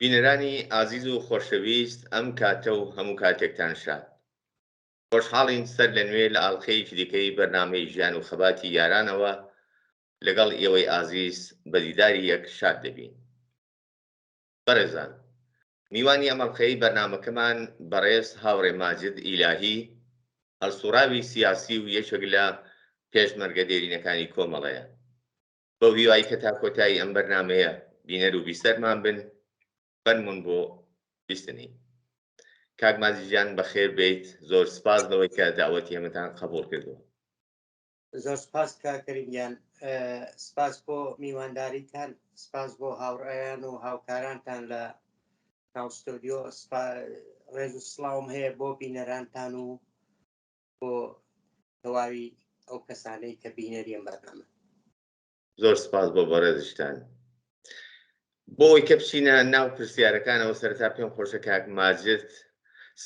بینەرانی ئازیز و خۆشەویست ئەم کاتە و هەموو کاتێکتان شاد. خۆشحاڵین سەر لە نوێ لە ئاڵلقەیەکی دیکەی بەرنامەی ژیان و خەباتی یارانەوە لەگەڵ ئێوەی ئازیز بە دیداری یەک شاد دەبین. بەڕێزان، میوانی ئەمەڵقەی بەرنامەکەمان بەڕێز هاوڕێ ماجد ئیلاهی، هەڵسوڕاوی سیاسی و یەکێک لە پێشمەرگە دێرینەکانی کۆمەڵەیە. بەو هیوای کە تا کۆتایی ئەم بەرنامەیە بینەر و بیسەرمان بن، فەرمونون بۆ بیستنی. کاک مازیجان بەخێر بیت، زۆر سپاس لەوەی کە داوەتی ئێمەتان قبوڵ کردووە. زۆر سپاس کاکەریمیان، سپاس بۆ میوانداریتان، سپاس بۆ هاوڕێیان و هاوکارانتان لە ناو ستۆدیۆ. ڕێز و سڵاوم هەیە بۆ بینەرانتان و بۆ تەواوی ئەو کەسانەی کە بینەری ئەم بەرنامە. زۆر سپاس بۆ بەڕێزشتان. بۆی کە بچینە ناو پرسیارەکانەوە، سەرەتا پێم خۆشە کاک ماجد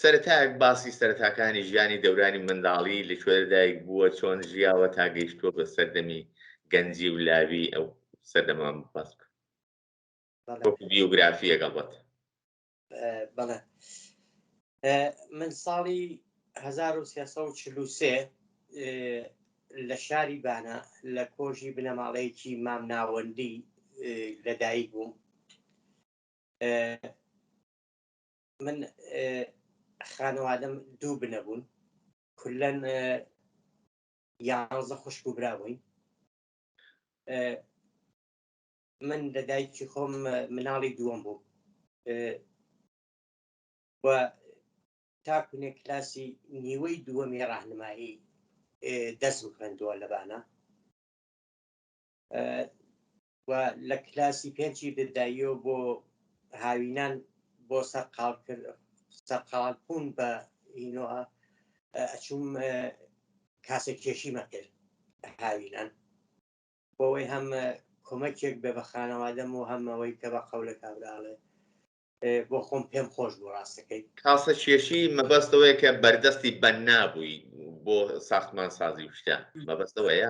سەرەتایەک باسی سەرەتاکانی ژیانی دەورانی منداڵی لەکوێ دایک بووە، چۆن ژیاوە تا گەیشتووە بە سەردەمی گەنجی و لاوی ئەو سەردەمان باس بکە. وەکو بیۆگرافی ئەگەڵبەت. بەڵێ، من ساڵی 1343 لە شاری بانە لە کۆژی بنەماڵەیەکی مام ناوەندی لەدایک بووم. من خانەوادەم دوو بنەبوون، کولەن 11 خوشک و براوین. من لە دایکی خۆم مناڵی دووەم بووم و تاکوونێ کلاسی نیوەی دووەمی ڕاهنمایی دەستم خوێندووە لە بانە و لە کلاسی پێنجی دەداییەوە بۆ هاوینان بۆ سەرقاڵبوون بە هینۆە ئەچووم کاسە کێشیمە کرد هاوینان، بۆەوەی هەم کۆمەکێک بێ بە خانەوادەم و هەمەوەی کە بە قەولە کابراڵێ بۆ خۆم پێم خۆش بوو. ڕاستەکەی کاسە کێشی مەبەستەوەیە کە بەردەستی بەن نابووی بۆ ساختمان سازی شتە، مەبەستەوەیە؟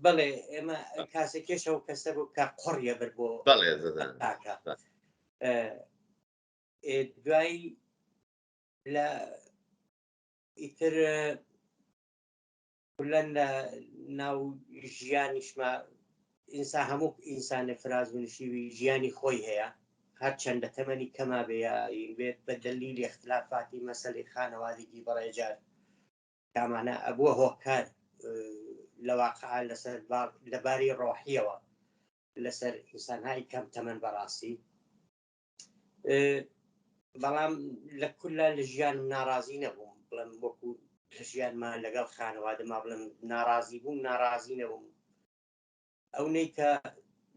بەڵێ، ئێمە کاسە کێشە و کەسە بوو کە قڕیە بر بۆ بەڵێ زدان. دوایی لە ئیتر کولەن لە ناو ژیانیشمە ئینسان هەموو ئینسانە فرازبوونشیوی ژیانی خۆی هەیە، هەرچەندە تەمەنی کەما بێت بە دەلیلی اختلافاتی مەسەلەی خانەوادگی بەڕێجار کامانە ئەبووە هۆکار لە واقعا لەباری ڕۆحیەوە لەسەر ئینسانهایی کەم تەمەن بەڕاستی. بەڵام لە کولە لە ژیانم ناڕازی نەبووم، بڵێم وەکو ژیانمان لەگەڵ خانەوادەما بڵێم ناڕازی بووم، ناڕازی نەبووم. ئەونەی کە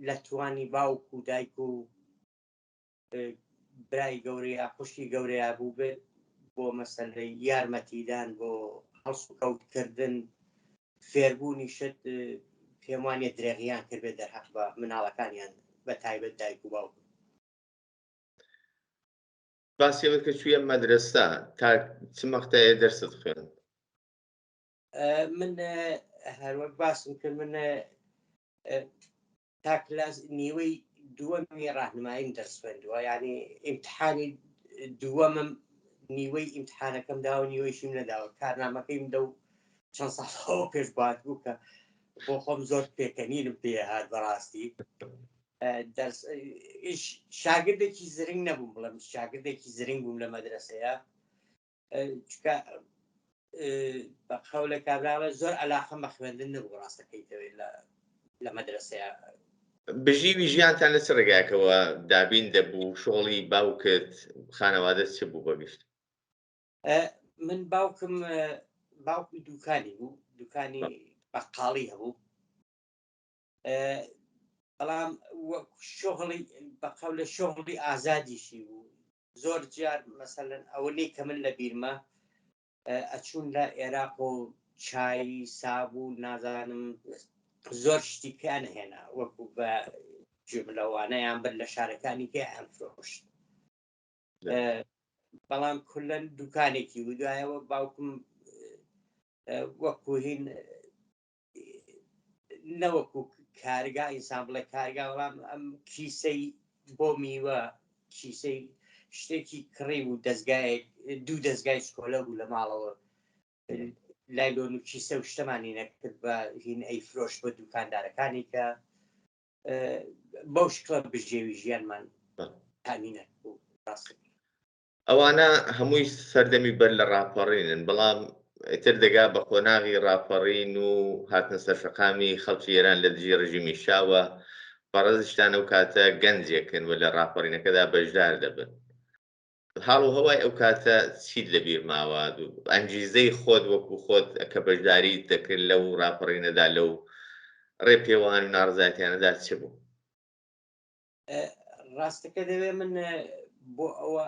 لە توانی باوک و دایک و برای گەورەیە خوشکی گەورەیە بوو بێت بۆ مەسەلەی یارمەتیدان، بۆ هەڵس و کەوتکردن، فێربوونی شت پێم وانێ درێغیان کرد بێت دەرحەق بە مناڵەکانیان بە تایبەت دایک و باوک. باسیەوە کە چوویە مەدرسە، تا چ مەقتەیە دەرست خوێند؟ من هەروەک باسم کرد، من تا کلاس نیوەی دووەمی ڕاهنماییم دەرس خوێندووە، یعنی ئیمتحانی دووەمم نیوەی ئیمتحانەکەم داوە، نیوەیشیم نەداوە. کارنامەکەیم دە و چەند ساڵەوە پێش بات بوو کە بۆ خۆم زۆر پێکەنینم پێ هات. بەڕاستی شاگردێکی زرنگ نەبووم، بڵێم شاگردێکی زرنگ بووم لە مەدرسەیە، چکە بە قەولە کابراوە زۆر عەلاقەم بە خوێندن نەبوو. ڕاستەکەی دەوێت لە مەدرسەیە. بژیوی ژیانتان لە چ ڕێگاکەوە دابین دەبوو؟ شۆڵی باوکت، خانەوادە چ بوو بەگشت؟ من باوکم دوکانی بوو، دوکانی بەقاڵی هەبوو، بەڵام شۆغڵی بەقەولە شۆغڵی ئازادیشی بوو. زۆر جار مەسەلەن ئەوەی کە من لە بیرمە ئەچوون لە عێراق و چای سابوو نازانم زۆر شتیکیان هێنا، وەکو بە جملەوانەیان بر لە شارەکانی پێ ئەمفرۆشت. بەڵام کولەن دوکانێکی بوو. دوایەوە باوکم وەکو هین نەوەکو کارگا ئینسان بڵێ کارگا، بەڵام ئەم کیسەی بۆ میوە کیسەی شتێکی کڕی و دوو دەستگای شکۆلە بوو لە ماڵەوە لایلۆن و کیسە و شتەمانی نەکرد بە هین ئەی فرۆش بە دوکاندارەکانی کە بەو شکڵە بژێوی ژیانمان تامینە بوو ڕاست ئەوانە هەمووی سەردەمی بەر لە ڕاپەڕینن بەڵام ئیتر دەگا بە قۆناغی ڕاپەڕین و هاتنە سەرشەقامی خەڵکی ئێران لە دژی ڕژیمی شاوە بەڕێزشتان ئەو کاتە گەنجێکن و لە ڕاپەڕینەکەدا بەشدار دەبن هاڵ و هەوای ئەو کاتە چیت لەبیر ماوە ئەنگیزەی خۆت وەکو خۆت کە بەشداری دەکرد لەو ڕاپەڕینەدا لەو ڕێپێوان و ناڕزایەتیانەدا چ بوو ڕاستەکە دەوێ من بۆ ئەوە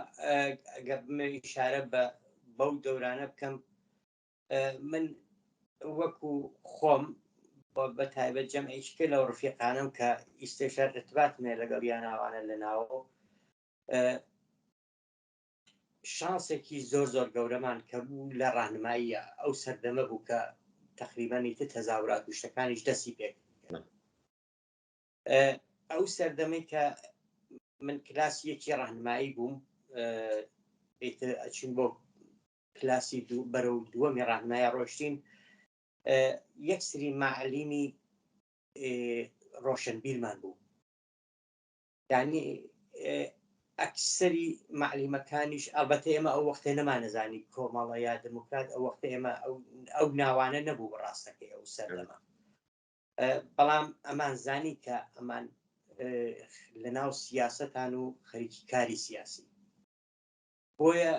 ئەگە بمە ئیشارە بەو دەورانە بکەم من وەکو خۆم بە تایبەت جەمعیشکە لەو ڕفیقانم کە ئیستێشار ارتباطمێ لەگەڵ یاناوانە لەناوە شانسێکی زۆر گەورەمان کە بوو لە ڕاهنماییە ئەو سەردەمە بوو کە تقریبانی تەزاورات و شتەکانیش دەستی پێ ئەو سەردەمەی کە من کلاسی یەکی ڕاهنمایی بووم ئەچین بۆ کلاسی بەرەو دووەمی ڕاهنمایی ڕۆشتین یەکسری معلیمی ڕۆشنبیرمان بوو یعنی ئەکسەری معلیمەکانیش ئەلبەتە ئێمە ئەو وەختێ نەمانەزانی کۆمەڵە یا دموکرات ئەو وەختە ئێمە ئەو ناوانە نەبوو بەڕاستەکەی ئەو سەردەمە بەڵام ئەمان زانی کە ئەمان لەناو سیاسەتان و خەریکی کاری سیاسی بۆیە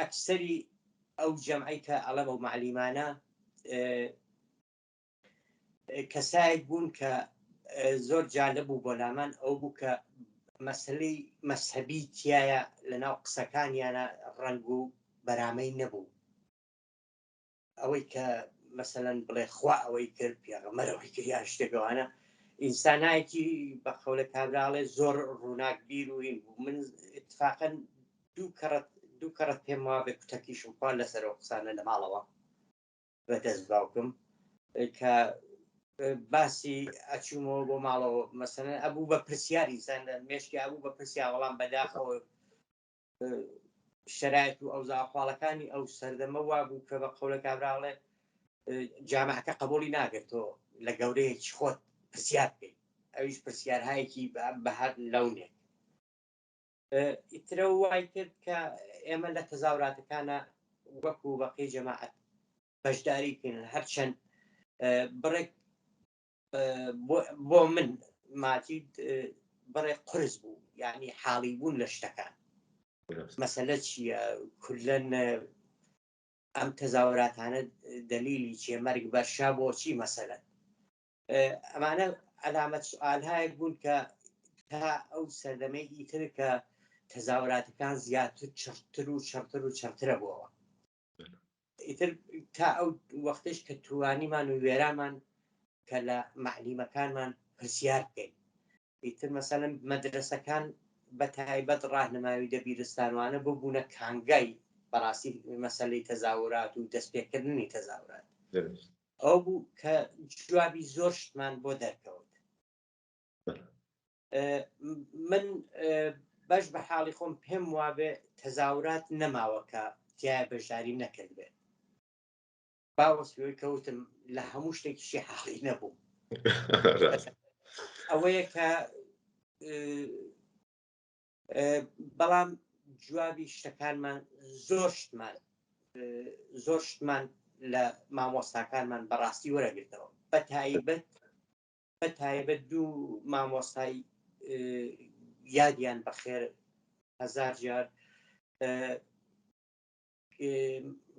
ئەکسەری ئەو جەمعی کە ئەڵەم و معلیمانە کەسایەک بوون کە زۆر جالب بوو بۆ لامان ئەو بوو کە مەسلەی مەسهەبی تایە لەناو قسەکانیانە ڕەنگ و بەرامەی نەبوو ئەوەی کە مەسەلەن بڵێ خوا ئەوەی کرد پێغەمبەرەوەی کرد یا شتێکەوانە ئینسانایەکی بە قەولە کابراڵێ زۆر ڕووناکبیر و هین بوو من اتفاقا دوو کەڕەت پێم وابێ کوتەکیشم خوان لەسەرەوە قسانە لە ماڵەوە بەدەست باوکم کە باسی ئەچوومەوە بۆ ماڵەوە مەسەلەن ئەبوو بە پرسیاری ئینسان مێشکی ئەبوو بە پرسیار وەڵام بەداخەوە شەرایەت و ئەوزاخواڵەکانی ئەو سەردەمە وا بوو کە بە قەولە کابراڵێ جامعەکە قبولی ناگرێتەوە لە گەورەیەکی خۆت پرسیار بکەیت ئەویش پرسیارهایەکی بەهار لەونێک ئیترە وای کرد کە ئێمە لە تەزاوراتەکانە وەکو بەقی جەماعەت بەشداریکردن هەرچەند بڕێک بۆ من ماجید بڕێ قرس بوو یعنی حاڵی بوون لە شتەکان مەسەلە چییە کولەن ئەم تەزاوراتانە دەلیلی چیە مەرگ بەرشا بۆچی مەسەلەن ئەمانە علامەت سوالهایەک بوون کە تا ئەو سەردەمەی ئیتر کە تەزاوراتەکان زیاتر چڕترە بووەوە ئیتر تا ئەو وەختش کە توانیمان و وێرامان کە لە معلیمەکانمان پرسیار بکەین ئیتر مەسەلەن مەدرسەکان بە تایبەت ڕاهنمایی دەبیرستانوانە ببوونە کانگای بەڕاستی مەسەلەی تەزاورات و دەستپێکردنی تەزاورات ئەو بوو کە جوابی زۆر شتمان بۆ دەرکەوت من بەش بە حاڵی خۆم پێم وابێ تەزاورات نەماوە کە تایە بەشداری نەکرد بێت باوەسوی کەوتم لە هەموو شتێکیشی حاڵی نەبوو ئەوەیە کە بەڵام جوابی شتەکانمان زۆر شتمان لە مامۆستاکانمان بەڕاستی وەرەگرتەوە بە تایبەت دوو مامۆستای یادیان بەخێر هەزار جار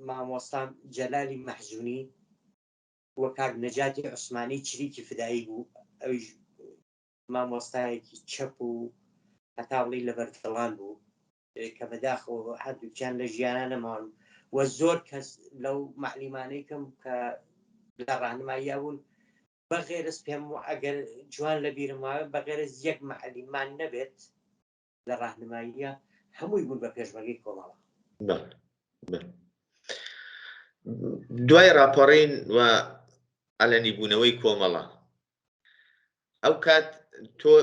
مامۆستام جەلالی مەحزوونی وە کاک نەجاتی عوسمانی چریکی فدایی بوو ئەویش مامۆستایەکی چەپ و هەتاوڵی لە بەردەڵان بوو کە بەداخەوە هەردووکیان لە ژیانە نەماون وە زۆر کەس لەو معلیمانەی کەم کە لە ڕاهنماییە بوون بەغێرز پێم ئەگەر جوان لە بیرم وایە بەغێرز یەک معلیمان نەبێت لە ڕاهنماییە هەمووی بوون بە پێشبەرگەی کۆمەڵە دوای راپەڕین و ئەلەنی بوونەوەی کۆمەڵە ئەو کات تۆ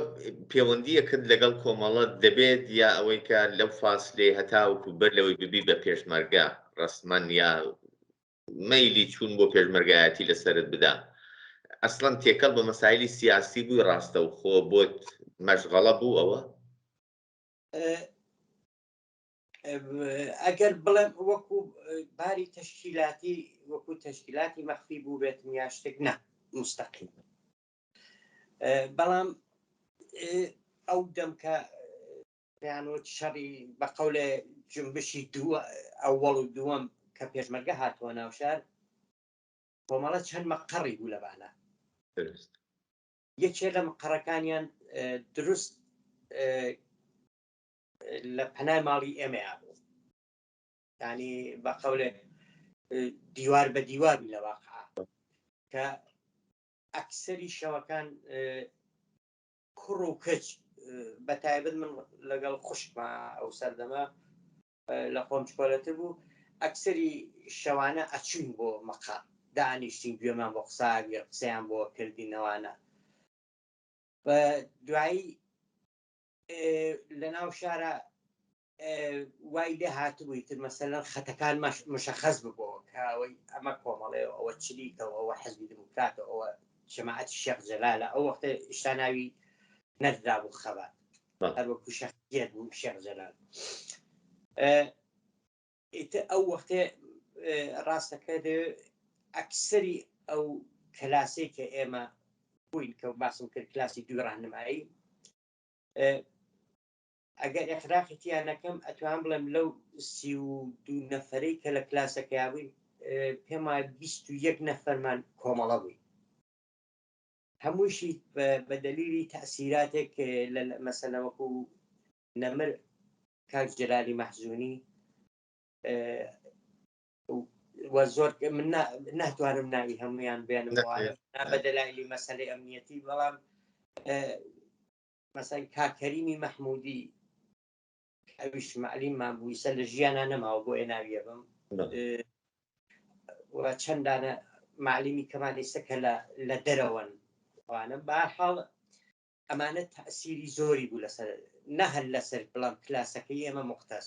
پەیوەندیەکەت لەگەڵ کۆمەڵە دەبێت یا ئەوەی کە لەو فاصلێ هەتاوەکو بەر لەوەی ببی بە پێشمەرگە ڕسمەن یا مەیلی چوون بۆ پێشمەرگایەتی لەسرت بدا ئەسڵەن تێکەڵ بە مەسایلی سیاسی بووی ڕاستە و خۆ بۆت مەشغەڵە بوو ئەوە ئەگەر بڵێم وەکو باری تەشکیلاتی وەکو تەشکیلاتی مەخفی بوو بێتم یا شتێک نا مستەقیم بەڵام ئەو دەم کە پێیانوت شەڕی بە قەولێ جنبشی ئەووەڵ و دووەم کە پێشمەرگە هاتووە ناو شار کۆمەڵە چەند مەقەڕی بوو لەبانە یەکێ لە مەقەڕەکانیان دروست لە پەنای ماڵی ئێمەیان بوو ینی بە قەولێ دیوار بە دیواری لە واقع کە ئەکسەری شەوەکان کوڕ و کچ بە تایبەت من لەگەڵ خوشکمە ئەو سەردەمە لە خۆم چکۆلەتر بوو ئەکسەری شەوانە ئەچوین بۆ مەقام دانیشتین گوێمان بۆ قساوی قسەیان بۆ کردینەوانە بە دوایی لە ناو شارە وای لێ هاتبووی تر مەسەلەن خەتەکان مشەخەز ببەوە کەوەی ئەمە کۆمەڵێ ئەوە چریکەوە ئەوە حەزبی دموکراتە ئەوە جەماعەتی شێخ جەلالە ئەو وەختە شتا ناوی نەدرا بوو خەبات هەر وەکو شەخصیەت بوو شێخ جەلال ئەو وەختێ ڕاستەکە ئەکسەری ئەو کلاسەی کە ئێمە بووین کە باسم کرد کلاسی دوو ڕاهنمایی ئەگەر ئەخراقیتیان نەکەم ئەتوان بڵێم لەو 32 نەفەرەی کە لە کلاسەکە بووین پێم وایە 21 نەفەرمان کۆمەڵە بووین هەمووشی بە دەلیلی تەئسیراتێک مەسەلە وەکو نەمر کاک جەلالی مەحزوونی وە زۆر من ناتوانم ناوی هەمویان بێنم بە دەلایلی مەسەلەی ئەمنیەتی بەڵام مەسەلەن کاکەریمی مەحموودی ئەویش معلیممان بوو ئیسە لە ژیانە نەماوە بۆ ناویە بم چەندانە معلیمی کەمان ئێستا کە لە دەرەوەن وانە بەهەڵ ئەمانە تەئسیری زۆری بوو لەسەر نە هەر لەسەر بڵام کلاسەکەی ئێمە مختص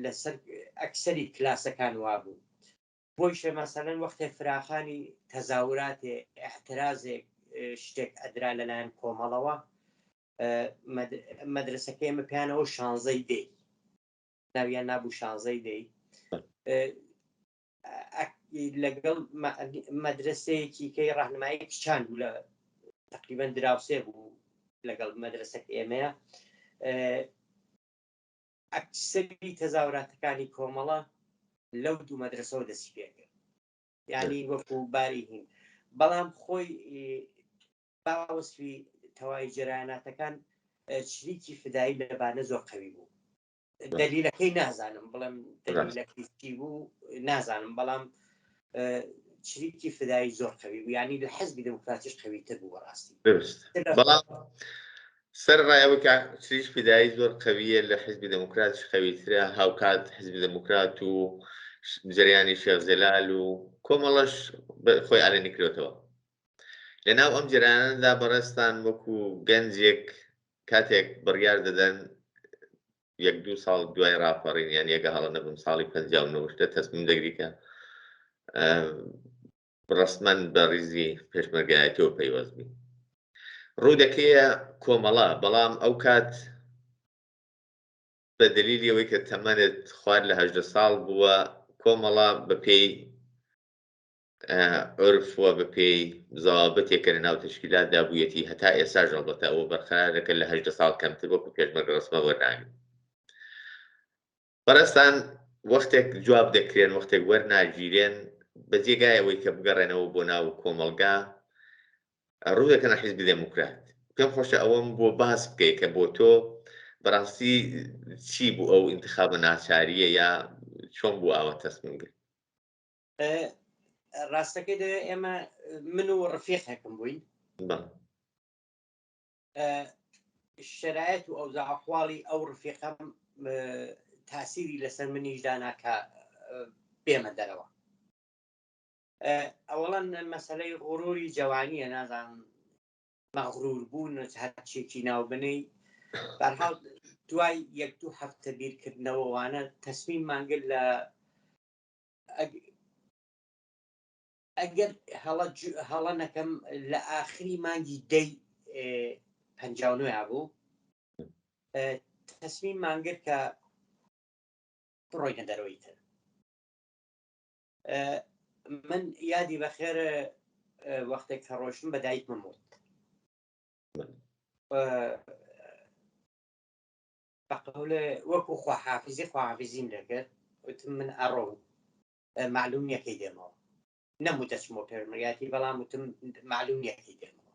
لەسەر ئەکسەری کلاسەکان وابوو بۆیشە مەسەلەن وەختێ فراخانی تەزاوراتێ احترازێک شتێک ئەدرا لەلایەن کۆمەڵەوە مەدرسەکەی ئێمە پێیانەوە شانزەی دەی ناویان نابوو شانزەی دەی لەگەڵ مەدرسەیەکی کەی ڕاهنمایی کچان بوو لە تقریبەن دراوسێ بوو لەگەڵ مەدرسەکە ئێمەیە ئەکسەری تەزاوراتەکانی کۆمەڵە لەو دوو مەدرسەوە دەستی پێکرد یعنی وەکو باری هین بەڵام خۆی باوەسفی تەواوی جەرایاناتەکان چریکی فدایی لەبانە زۆر قەوی بوو دەلیلەکەی نازانم بڵێم دەلیلەکەی چی بوو نازانم بەڵام چریکی فدایی زۆر قەوی بوو یعنی لە حەزبی دموکراتیش قەویتر بوو بەڕاستی بەڵام سەر ڕایەوە کە چریش فدایی زۆر قەویە لە حزبی دموکراتیش قەویترە هاوکات حزبی دموکرات و جریانی شێخ جەلال و کۆمەڵەش خۆی ئالەنی کردوتەوە لەناو ئەم جریانەدا بەڕێستان وەکو گەنجێک کاتێک بڕیار دەدەن 1-2 ساڵ دوای ڕاپەڕین یان یەکە هەڵە نەبم ساڵی 59 تەسمیم دەگری کە ڕسمەن بە ڕیزی پێشمەرگایەتیەوە پەیوەست بین ڕوو دەکەیە کۆمەڵە بەڵام ئەو کات بە دلیلی ئەوەی کە تەمەنت خوارد لە 18 ساڵ بووە کۆمەڵە بەپێی عرفوە بەپێی زەوابەتێکە لە ناو تەشکیلاتدا بوویەتی هەتا ئێساژ ئەڵبەتە ئەوە بەرقەرارەکە لە 18 ساڵ کەمتر وەکو پێشمەرگە ڕسمە وەرناگرن بەڕێستان وەختێک جواب دەکرێن وەختێک وەرناگیرێن بە جێگایەوەی کە بگەڕێنەوە بۆ ناو کۆمەڵگا ڕوو دەکەنە حیزبی دموکرات پێم خۆشە ئەوەم بۆ باس بکەی کە بۆ تۆ بەڕاستی چی بوو ئەو ئینتخابە ناچاریە یا چۆن بوو ئاوە تەسمیم گرت ڕاستەکەی دەوێت ئێمە من و ڕفیقێکم بووین شرایەت و ئەوزاع ئەحواڵی ئەو ڕفیقەم تاسیری لەسەر منیشدا ناکە بێمە دەرەوە ئەوەڵەن مەسەلەی غوروری جەوانیە نازانم مەغروور بوون هەرچێکی ناوبنەی بەرحاڵ دوای 1-2 هەفتە بیرکردنەوەوانە تەسمیممان کرد لە ئەگەر هەڵە نەکەم لە ئاخری مانگی 59 بوو تەسمیممان کرد کە بڕۆینە دەرەوەی تر. من یادی بەخێر وەختێک کە ڕۆشتم بە دایکمم وت بەقەولە وەکو خواحافیزیم دەکرد وتم من ئەڕۆ معلوم یەکەی دێمەوە نەموو دەچمەوە پێرمەریاتی بەڵام وتم معلوم یەکەی دێمەوە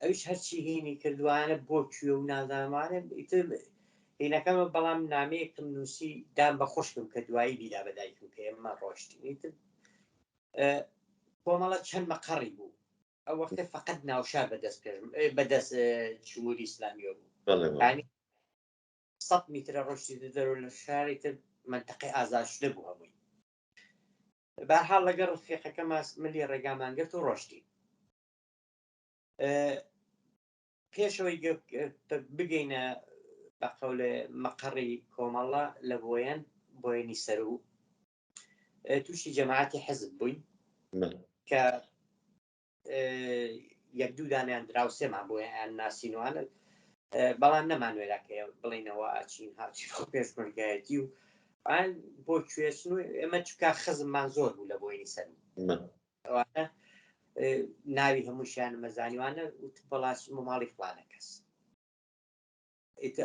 ئەویش هەرچی هینی کردوانە بۆ کوێ و نازانوانە هینەکەمە بەڵام نامەیەکم نووسی دام بە خۆشکم کە دوایی بیدا بە دایکم کە ئێمە ڕۆشتین کۆمەڵە چەند مەقەڕی بوو ئەو وەختە فقط ناوشار بەدەست جمهوری ئیسلامیە بوو 100 میترە ڕۆشتی دەرەوە لە شاری تر منتەقەی ئازادشدە بوو هەمووی. بەرحاڵ لەگەڵ ڕفیقەکە ملی ڕێگامان گرت و ڕۆشتی. پێشەوەی بگەینە بەقەولە مەقەڕی کۆمەڵە لە بۆیەنی سەر و تووشی جەماعەتی حزب بووین کە 1-2 دانیان دراوسێمان بۆ یان ناسینوانە بەڵام نەمانوێراکە بڵێنەوە ئاچین هاچی پێشمەرگایەتی و بۆ کوێچن و ئێمە چکا خزممان زۆر بوو لە بۆیەنی سەر ئەوانە ناوی هەمووشیان مەزانیوانە وت بەڵاچین بۆ ماڵی فڵانە کەس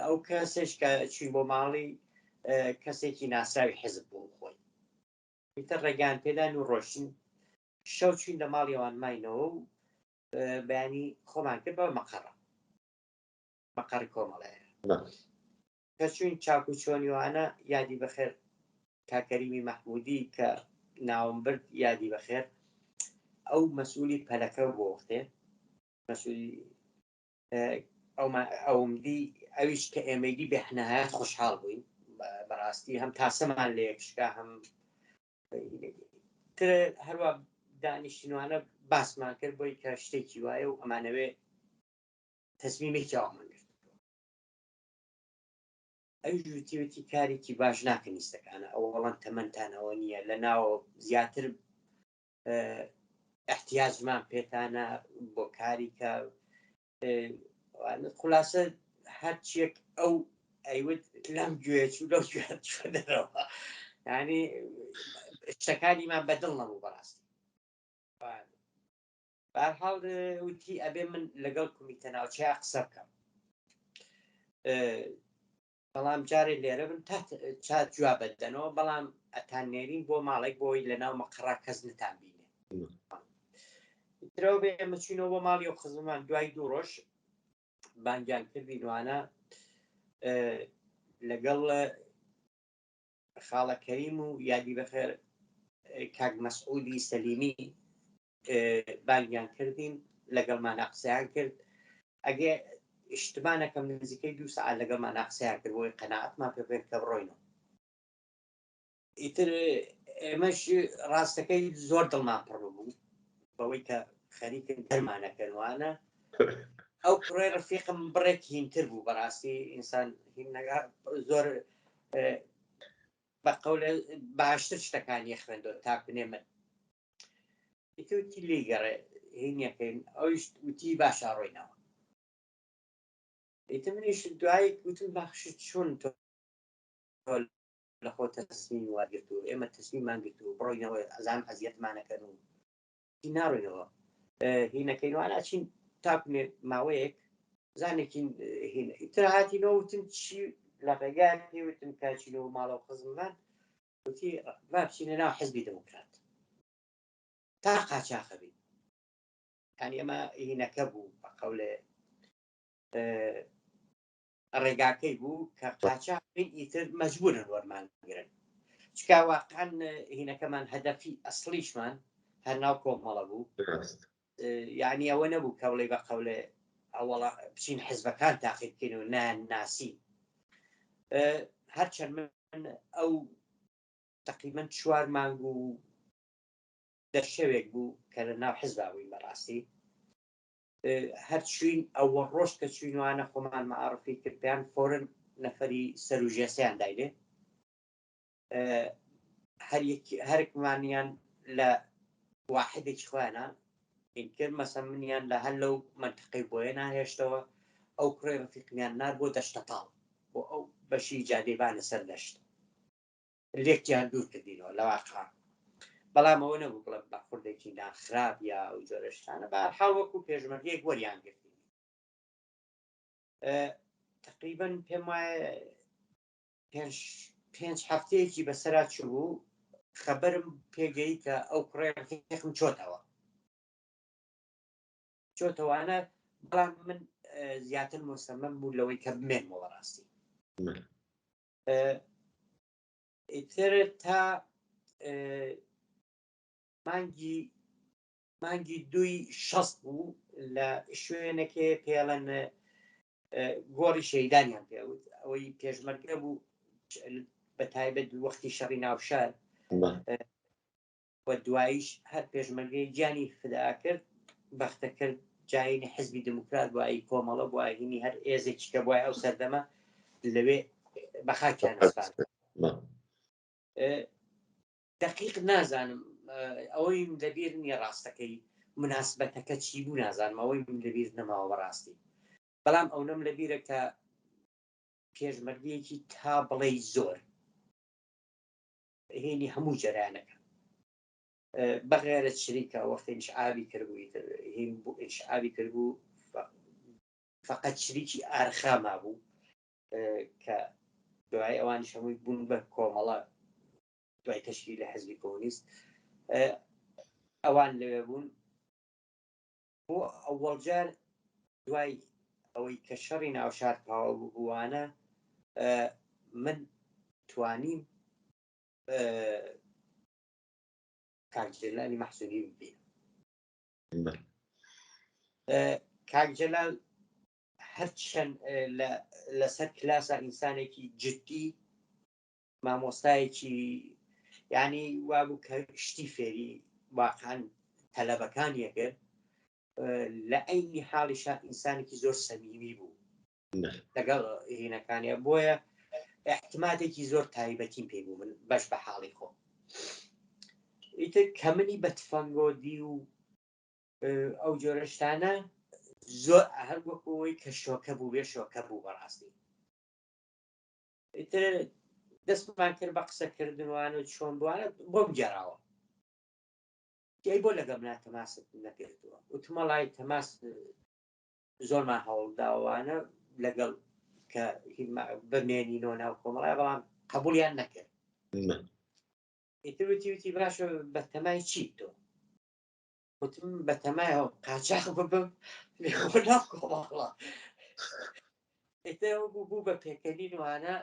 ئەو کەسێش کە چین بۆ ماڵی کەسێکی ناسراوی حزب بوو خۆی ئیتر ڕێگان پێدان و ڕۆشتین شەو چین لە ماڵی ئەوان ماینەوە و بەیانی خۆمان کرد بە مەقەڕی کۆمەڵەیە کە چوین چاکو چۆنیوانە یادی بەخێر کاکەریمی مەحموودی کە ناوم برد یادی بەخێر ئەو مەسئولی پەلەکە بۆ وەختێ مەسئولی ئەومدی ئەویش کە ئێمەیدی بێحنەهایەت خۆشحاڵ بووین بەڕاستی هەم تاسەمان لە یەکشکا هەم هەروە دانیشتینوانە باسمان کرد بۆی کە شتێکی وایە و ئەمانەوێ تەسمیمێکی ئەومان کرد ئەوی ژووتیوەتی کارێکی باش ناکەن ئیستەکانە ئەو وەڵام تەمەنتانەوە نییە لە ناوە زیاتر احتیاجمان پێتانە بۆ کاری کە خولاسە هەرچیەک ئەو ئەیوت لەم گوێچ و لەو گوێت چوە دەرەوە یعنی شتەکانیمان بەدڵ نەبوو بەڕاستی بەهەرحاڵ وتی ئەبێ من لەگەڵ کومیتە ناوچەیە قسە بکەم بەڵام جارێ لێرە بن چات جواب بدەنەوە بەڵام ئەتان نێرین بۆ ماڵێک بۆی لەناو مەقڕا کەس نتان بینێ درەوە بێ ئێمە چوینەوە بۆ ماڵی و خزممان دوای 2 ڕۆژ بانگیان کردینوانە لەگەڵ خاڵە کەریم و یادی بەخێر کاک مەسعودی سەلیمی بانگیان کردین لەگەڵمان قسەیان کرد ئەگێ ئیشتمانەکەم نزیکەی 2 سەعات لەگەڵمان قسەیان کرد بۆی قەناعەتمان پێ بێت کە بڕۆینەوە ئیتر ئێمەش ڕاستەکەی زۆر دڵمان پڕ بوو بەوەی کە خەریکن دەرمانەکەنوانە ئەو کوڕێ ڕفیقم بڕێک هینتر بوو بەڕاستی ئینسان زۆر بەقەولە باشتر شتەکانی خوێندەوە تاکنێ من ئیتوتی لێی گەڕێ هینیەکەین ئەویش وتی باشە ڕۆینەوە ئیتر منیش دوایی گوتم باخشت چۆن تۆ لە خۆ تەسمیم وەرگرت و ئێمە تەسمیمان گرت و بڕۆینەوە ئەزان ئەزیەتمانەکەن و ناڕۆینەوە هینەکەینوانە چین تاکنێ ماوەیەک زانێکین ئیتر هاتینەوە وتم چی لە ڕێگان پێوتم کاچینەوە ماڵەوە خزممان وتی با بچینە ناو حیزبی دموکرات تا قاچاقە بین یعنی ئەمە هینەکە بوو بەقەولێ ڕێگاکەی بوو کە قاچاق بین ئیتر مەجبورن وەرمانگرن چکا واقعاً هینەکەمان هەدەفی ئەسڵیشمان هەر ناو کۆمەڵە بوو یعنی ئەوە نەبوو کەوڵی بەقەولێ ئەوەڵە بچین حیزبەکان تاقیب بکەین و ناسی هەرچەند من ئەو تقریباً 4 مانگ و 10 شەوێک بوو کە لە ناو حیزبا بووین بەڕاستی هەر چوین ئەوە ڕۆژ کە چوینوانە خۆمان معرفی کردیان فۆرن نەفەری سەرروژێسیان دایلێ هەرێکمانیان لە واحدێکی خۆیانە کرد مەسە منیان لە هەر لەو منتقەی بۆیە ناهێشتەوە ئەو کوڕی ڕفیقمیان نار بۆ دەشتەتاڵ بۆ ئەو بەشی جادێبانە سەر دەشت لێکیان دوور کردینەوە لە واقع بەڵام ئەوە نەبوو بڵێ باخوردێکی ناخراب یا ئەو جۆرە شتانە بەهەرحاڵ وەکو پێشمەرگەیەک وەریان گرتین تقریبەن پێم وایە 5 هەفتەیەکی بەسەرا چوو خەبەرم پێگەی کە ئەو کوڕێ ڕفیقم چۆتەوانە بەڵام من زیاتر مستەمەم بوو لەوەی کە بمێنمەوە ڕاستی ئیتر تا مانگی 2 بوو لە شوێنێکێ پێڵەن گۆڕی شەیدانیان پێوت ئەوەی پێشمەرگە بوو بە تایبەت وەختی شەڕی ناوشار وە دواییش هەر پێشمەرگەی گیانی فدا کرد بەختە کرد جاینی حزبی دموکرات بۆایی کۆمەڵە بۆهینی هەر ئێزێکی کە بۆای ئەو سەردەمە لەوێ بەخاکیان ئەسپان دقیق نازانم ئەوەی لەبیر نییە ڕاستەکەی مناسبەتەکە چی بوو نازانم ئەوەی لەبیر نەماوە بەڕاستی بەڵام ئەو نەم لەبیرە کە پێشمەرگەیەکی تا بڵێ زۆر هێنی هەموو جەرانەکە بەغێرە شریکە وەختی ئینشعابی کردبووی هین بوو ئینشعابی کردبوو فقط شریکی ئارخاما بوو کە دوای ئەوان هەمووی بوون بە کۆمەڵە دوای تەشکیل لە حزبی کۆمونیست ئەوان لەوێ بوون بۆ ئەوەڵجار دوای ئەوەی کە شەڕی ناوشار تەواو بووانە من توانیم کاکجلانی مەحسوودی ببین کاکجلال هەرچەند لەسەر کلاسە ئینسانێکی جدی مامۆستایەکی یعنی وابوو کە شتی فێری واقعاً تەلەبەکان یەکرد لە عینی حاڵیشا ئینسانێکی زۆر سەمیمی بوو لەگەڵ هینەکانیە بۆیە احتمالێکی زۆر تایبەتیم پێ بوو من بەش بە حاڵی خۆ ئیتر کە منی بە تفەنگۆدی و ئەو جۆرە شتانە زۆر هەر وەکەوەی کە شۆکە بوو بێ شۆکە بوو بەڕاستی ئیتر دەستمان کرد بە قسەکردنوانە و چۆن بووانە بۆم گێڕاوە ئەی بۆ لەگەڵ منە تەماست نەکردووە وتمەڵای تەماس زۆرمان هەوڵداوانە لەگەڵ کە بمێنینەوە ناو کۆمەڵای بەڵام قبولیان نەکرد ئیتر وتی باشە بە تەمای چی تۆ وتم بە تەمایەوە قاچاق ببم لێخۆ ناو کۆمەڵە ئیتر بوو بە پێکەنینوانە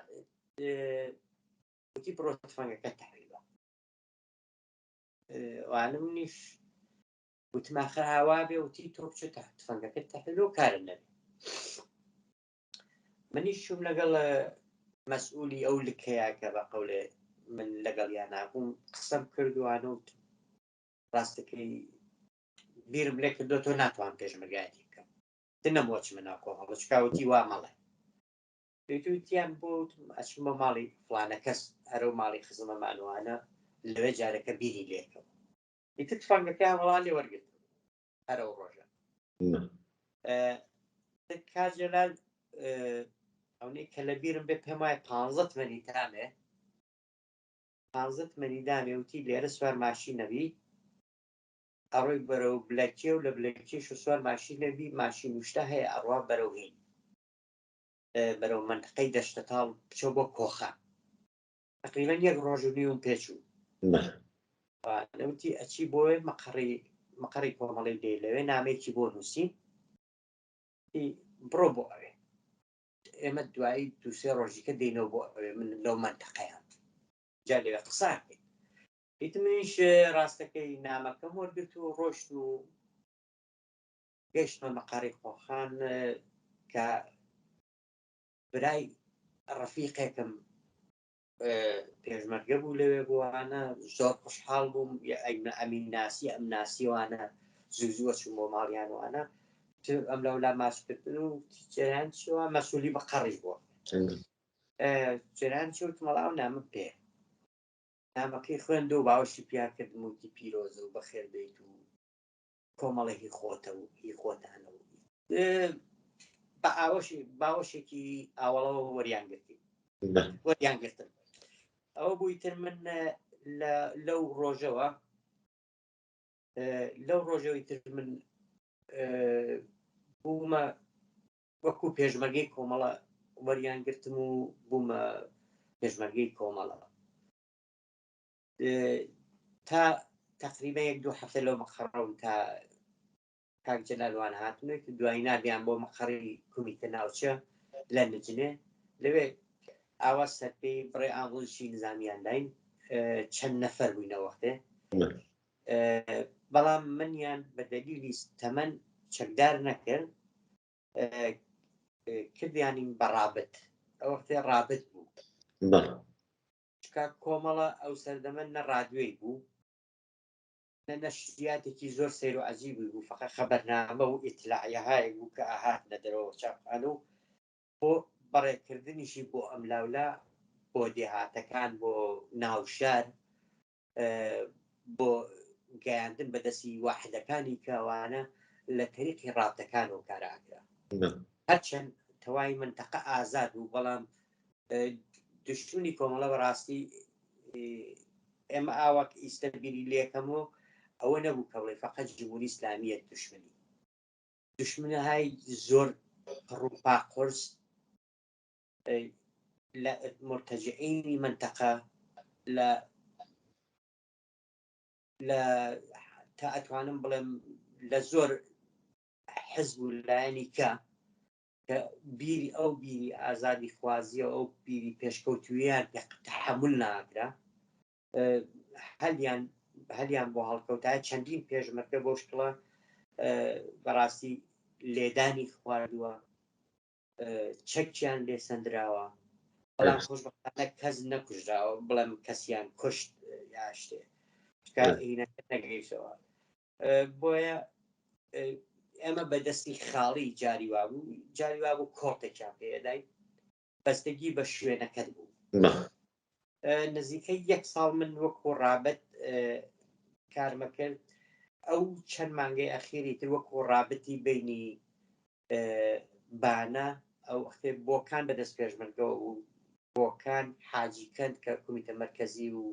وتی بڕۆ تفەنگەکە تەحویل وانە منیش وتم ئاخر هاوا بێ وتی تۆ بچۆ تفەنگەکە تەحویل و کارم نەبێ منیش چووم لەگەڵ مەسئولی ئەو لکەیە کە بە قەولێ من لەگەڵیان نابووم قسەم کردووانە و ڕاستەکەی بیرم لێ کردو تۆ ناتوان پێشمەرگایەتی بکەم نەمۆچمە ناو کۆمەڵە چکاوتی وا مەڵێ وتیان بۆ ئەچم بە ماڵی فلانە کەس هەرەو ماڵی خزمەمانوانە لەوێ جارەکە بیری لێکەوە ئیتر تفەنگەکەیان وەڵا لێ وەرگرت هەرەو ڕۆژە کاجەلال ئەوەی کە لە بیرم بێ پێم وایە 15 تمەنی تامێ 15 تمەنی دامێ وتی لێرە سوار ماشین نەبی ئەڕۆی بەرەو بلەکێ و لە بلەکێش و سوار ماشین نەبی ماشین وشتا هەیە ئەڕوا بەرەو هین بەرەو منطقەی دەشتەتاڵ بچۆ بۆ کۆخان تقریبەن 1 ڕۆژ و نیوم پێچوو وتی ئەچی بۆی مەقەڕی کۆمەڵی دێ لەوێ نامێکی بۆ نووسین بڕۆ بۆ ئەوێ ئێمە دوایی 2-3 ڕۆژیکە دێنەوە بۆ ئەوێ من لەو منطقەیان جا لەوێ قساکەین ئیتر منیش ڕاستەکەی نامەکەم وەرگرت و ڕۆشت و گەیشتمە مەقەڕی کۆخان کە برای ڕەفیقێکم پێشمەرگە بوو لەوێ بووانە زۆر خوشحاڵ بووم ئەمین ناسی ئەم ناسیوانە زوو زووە چوون بۆ ماڵیانوانە ئەم لەولا ماسکردن و جێران چوە مەسوولی بە قەڕی بووە جێران چوت مەڵاو نامە پێ نامەکەی خوێندە و باوەشی پیاکردم وتی پیرۆزە و بەخێر بێت و کۆمەڵە هی خۆتە و هی خۆتانە و بە باوەشێکی ئاوەڵەوە وەریان گرتن ئەوە بوویتر من لەو ڕۆژەوەی تر من بوومە وەکو پێشمەرگەی کۆمەڵە وەریان گرتم و بوومە پێشمەرگەی کۆمەڵە تا تقریبا 1-2 هەفتە لەو مەقڕەوم تا کاک جەلالوان هاتنێت دوایی نابیان بۆ مەقڕی کومیتە ناوچە لە نجنێ لەوێ ئاوا سەرپێی بڕێ ئاڵۆژی نظامیان داین چەند نەفەر بووینە وەختێ بەڵام منیان بە دەلیلی تەمەن چەکدار نەکرد کردیانین بە ڕابت ئەو وەختێ ڕابت بوو چکە کۆمەڵە ئەو سەردەمە نە ڕادیۆی بوو نەشریاتێکی زۆر سەیر و عەجیبی بوو فەقەت خەبەرنامە و ئیتلاعیەهایەک بوو کە ئاهاتنە دەرەوە چاپخانە و بۆ بەڕێکردنیشی بۆ ئەم لاولا بۆ دێهاتەکان بۆ ناوشار بۆ گەیاندن بەدەستی واحدەکانی کەوانە لە تەریقی ڕابتەکانەوە کاراکرا هەرچەند تەواوی منتەقە ئازاد بوو بەڵام دشتنی کۆمەڵە بەڕاستی ئێمە ئاوەک ئیستەبیری لێکەمەوە ئەوە نەبوو کە بڵێ فەقەت جمهوری ئیسلامیە دوشمنەهای زۆر ڕووپا قورس لە مرتەجعینی منتەقە لە تا ئەتوانم بڵێم لە زۆر حزب و لایەنی کە بیری ئەو بیری ئازادی خوازیە ئەو بیری پێشکەوتویان پێ تەحەموول ناکرا هەلیان بۆ هەڵکەوتایە چەندین پێشمەرگە بۆ شکڵە بەڕاستی لێدانی خواردووە چەکیان لێ سەندراوە بەڵام خۆشبەختانە کەس نەکوژراوە بڵێم کەسیان کوشت یا شتێ نەگەیشتەوە بۆیە ئێمە بەدەستی خاڵی جاریوا بوو کۆڵتێکیان پێدای بەستگی بە شوێنەکەت بوو نزیکەی 1 ساڵ من وەکو ڕابەت کارمە کرد ئەو چەند مانگەی ئەخیری تر وەکو ڕابەتی بینی بانە ئەو وەختێ بۆکان بەدەست پێشمەرگەوە و بۆکان حاجیکەند کە کومیتە مەرکەزی و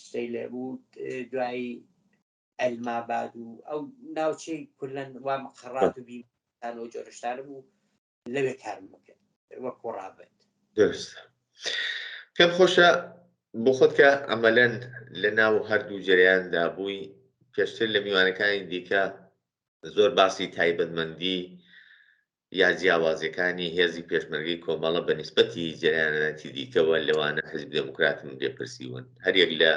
شتەی لێ بوو دوایی ئەلماباد و ئەو ناوچەی کولەن وا مەقڕات و بیمانەوە جۆرەشتانە بوو لەوێ کارم بکرد وەکو ڕابەت پێم خۆشە بۆ خۆت کە ئەمەلەن لە ناو هەردوو جەریاندا بووی پێشتر لە میوانەکانی دیکە زۆر باسی تایبەتمەندی یا جیاوازەکانی هێزی پێشمەرگەی کۆمەڵە بە نیسبەتی جەریانەتی دیکەوە لەوانە حزب دموکراتم لێپرسیون هەریەک لە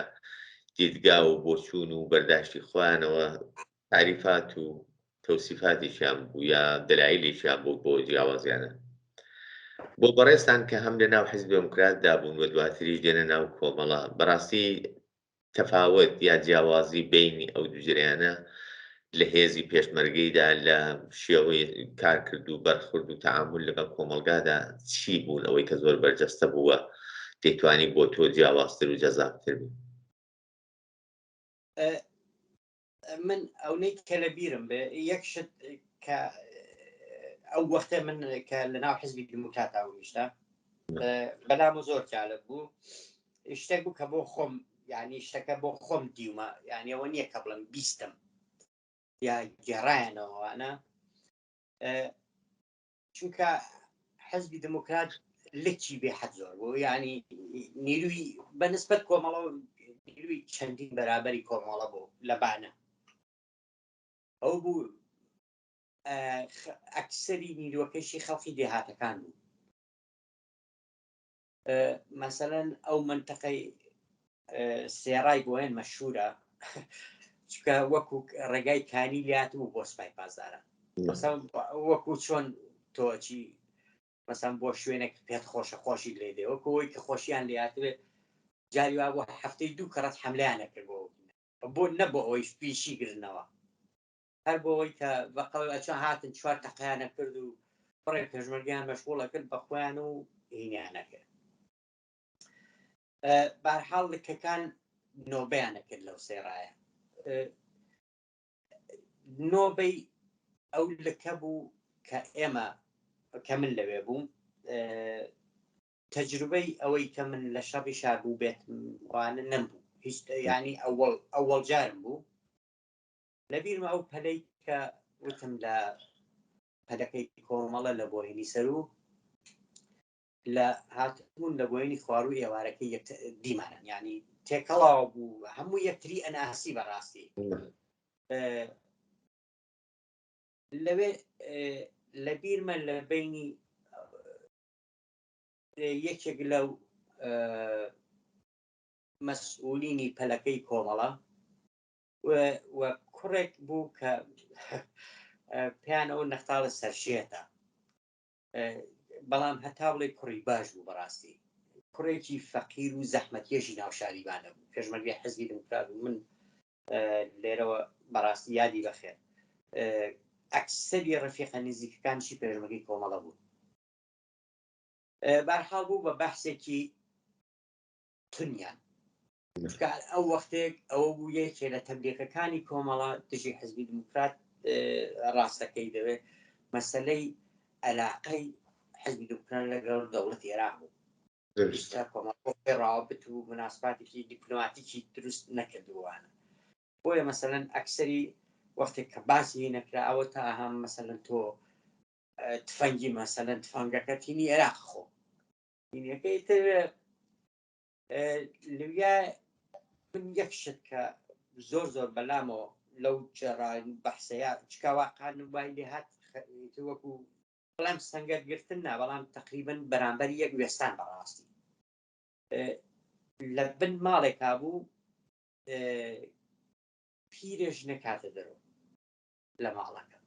دیدگا و بۆچوون و بەرداشتی خۆیانەوە تعریفات و تەوسیفاتیشیان بوو یا دەلایلیشیان بۆ جیاوازیانە بۆ بەڕێستان کە هەم لە ناو حزب دموکراتدا بوون و دواتریش دێنە ناو کۆمەڵە بەڕاستی تەفاوت یا جیاوازی بینی ئەو دوو جریانە لە هێزی پێشمەرگەیدا لە شێوەی کارکرد و بەرخورد و تەعامل لەگەڵ کۆمەلگادا چی بوون ئەوەی کە زۆر بەرجەستە بووە دەیتوانی بۆ تۆ جیاوازتر و جەزابتر بوو من ئەوەی کە لە بیرم بێ یەک شت کە ئەو وەختە من کە لە ناو حزبی دموکرات هاوریشتا بەلامە زۆر جالب بوو شتێک بوو کە بۆ خۆم یعنی شتەکە بۆ خۆم دیومە یعنی ئەوە نییە کە بڵم بیستم یا گێڕایەنەوەوانە چونکە حزبی دموکرات لەکی بێحەد زۆر بوو یعنی نیروی بەنسبەت کۆمەڵە نیروی چەندین بەرابەری کۆمەڵە بوو لە بانە ئەو بوو ئەکسەری نیروەکەشی خەڵکی دێهاتەکان بوو مەسەلەن ئەو منتەقەی سێڕای بۆیان مەشهورە چکە وەکو ڕێگای کانی لات بوو بۆ سوپای پازاران وەکو چۆن تۆچی مەسەن بۆ شوێنێک پێت خۆشە خۆشی لێ دێ وەکەوەی کە خۆشییان لاتوێت جاریوا بۆ هەفتەی 2 کەڕەت حەملەیانە کرد بۆ نەبوو ئەوەی پیشی گرنەوە هەر بۆەوەی کە بەقەوە چ هاتن 4 تەقییانە کرد و بڕێ پێشمەرگیان مەشغوڵە کرد بە خۆیان و هینیانەکرد. بەهەرحاڵ لکەکان نۆبەیانە کرد لەو سێڕایە. نۆبەی ئەو لکە بوو کە ئێمە کە من لەوێ بووم، تەجروبەی ئەوەی کە من لە شەڕی شابوو بێت وانە نەبوو، هیچ ینی ئەوەڵ جارم بوو. لەبیرمە ئەو پەلەی کە وتم لە پەلەکەی کۆمەڵە لە بۆهێنی سەر و لە هاتبوون لە بۆینی خواروو ئێوارەکەی دیمانن، ینی تێکەڵاو بوو هەموو یەکتری ئەناسی بەڕاستی. لەوێ لە بیرمە لە بینی یەکێک لەو مەسئولینی پەلەکەی کۆمەڵە و کوڕێک بوو کە پێیانەوە نەختاڵە سەرشێتە، بەڵام هەتا بڵێ کوڕی باش بوو بەڕاستی، کوڕێکی فەقیر و زەحمەتکێشی ناوشاریبانە بوو، پێشمەرگەی حەزبی دموکرات بوو. من لێرەوە بەڕاستی یادی بەخێر ئەکسەری ڕەفیقە نزیکەکانشی پێشمەرگەی کۆمەڵە بوو. بەهەرحاڵ بوو بە بەحسێکی تونیان ئەو وەختێک ئەوە بوو یەکێ لە تەبلیغەکانی کۆمەڵە دژی حەزبی دموکرات ڕاستەکەی دەوێت مەسەلەی عەلاقەی حەزبی دموکرات لەگەڵ دەوڵەتی عێراق بوو. کۆمەڵ ڕاوەبت و مناسباتێکی دیپلۆماتیکی دروست نەکردووانە. بۆیە مەسەلەن ئەکسەری وەختێک کە باسی نەکرا ئەوە تا هەم مەسەلەن تۆ تفەنگی مەسەلەن تفەنگەکە تینی عێراق خۆ تینیەکەی تر لویا من یەک شت کە زۆر بەلامەوە لەو جێڕای بەحسەیە چکاواقان وای لێ هات وەکو بەڵام سەنگەرگرتن نا، بەڵام تقریبن بەرامبەر یەک وێستان بەڕاستی لە بن ماڵێکا بوو پیرێژ نەکاتە دەرەوە لە ماڵەکە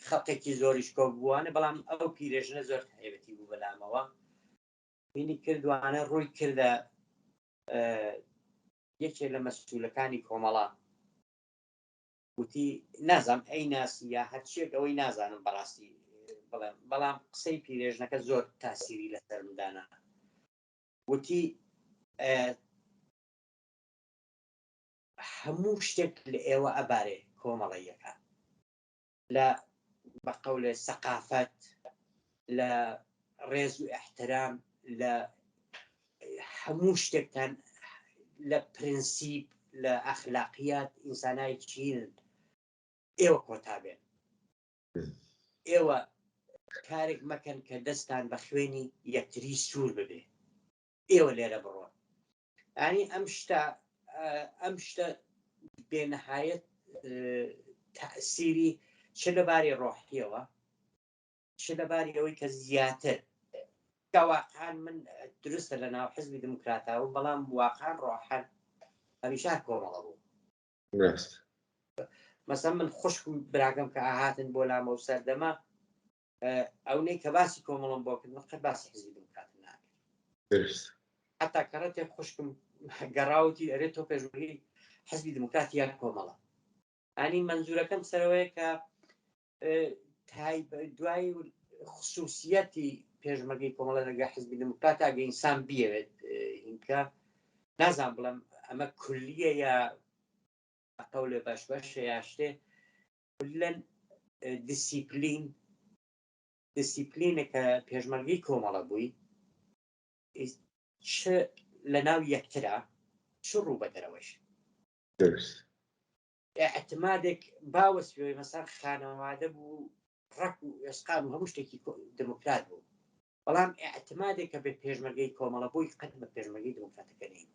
خەڵقێکی زۆریش کۆ بووانە، بەڵام ئەو پیرێژنە زۆر هەیبەتی بوو بەلامەوە بینی کردوانە ڕووی کردە یەکێک لە مەسئولەکانی کۆمەڵە وتی نازام ئەی ناسی یا هەرچیەک ئەوەی نازانم بەڕاستی بەڵام قسەی پیرێژنەکە زۆر تاسیری لەسەر مندانە. وتی هەموو شتێک لە ئێوە ئەبارێ کۆمەڵەیەکە لە بەقەولێ سەقافەت، لە ڕێز و احترام، لە هەموو شتێکتان، لە پرینسیپ، لە ئەخلاقیات ئینسانای چین ئێوە کۆتابێن، ئێوە کارێک مەکەن کە دەستان بە خوێنی یەکتری سوور ببێ، ئێوە لێرە بڕۆن. ینی ئەم شتە بێنەهایەت تەئسیری چ لەباری ڕۆحیەوە چ لەباری ئەوەی کە زیاتر واقعان من دروستە لە ناو حزبی دموکراتەوە، بەڵام واقعان ڕۆحان هەمیشە کۆمەڵە بوو. مەسەڵەن من خوشک و براکەم کە ئاهاتن بۆ لامە و سەردەما ئەوەی کە باسی کۆمەڵم بۆ کرد قەت باسی حزبی دموکرات ناکرد، حتا کەڕەتێک خوشکم گەڕاوتی ئەرێ تۆ پێشمەرگەی حزبی دموکراتی یان کۆمەڵە. ئەنی منزورەکەم سەرەوەیە کە دوای خصوصیەتی پێشمەرگەی کۆمەڵە لەگە حزبی دموکرات ئەگە ئینسان بیەوێت اینکە نازان بڵم ئەمە کولیە یا قەولێ بەشبەشە یا شتێ کولەن دیسیپلینە کە پێشمەرگەی کۆمەڵە بووی چ لە ناو یەکترا چ ڕوو بە دەرەوەش ئەعتمادێک باوەسوێ مەسەڵ خانەوادە بوو ڕق و ئێسقام و هەموو شتێکی دموکرات بوو، بەڵام ئەعتمادێک کە بە پێشمەرگەی کۆمەڵە بووی قەت بە پێشمەرگەی دموکراتەکە نین.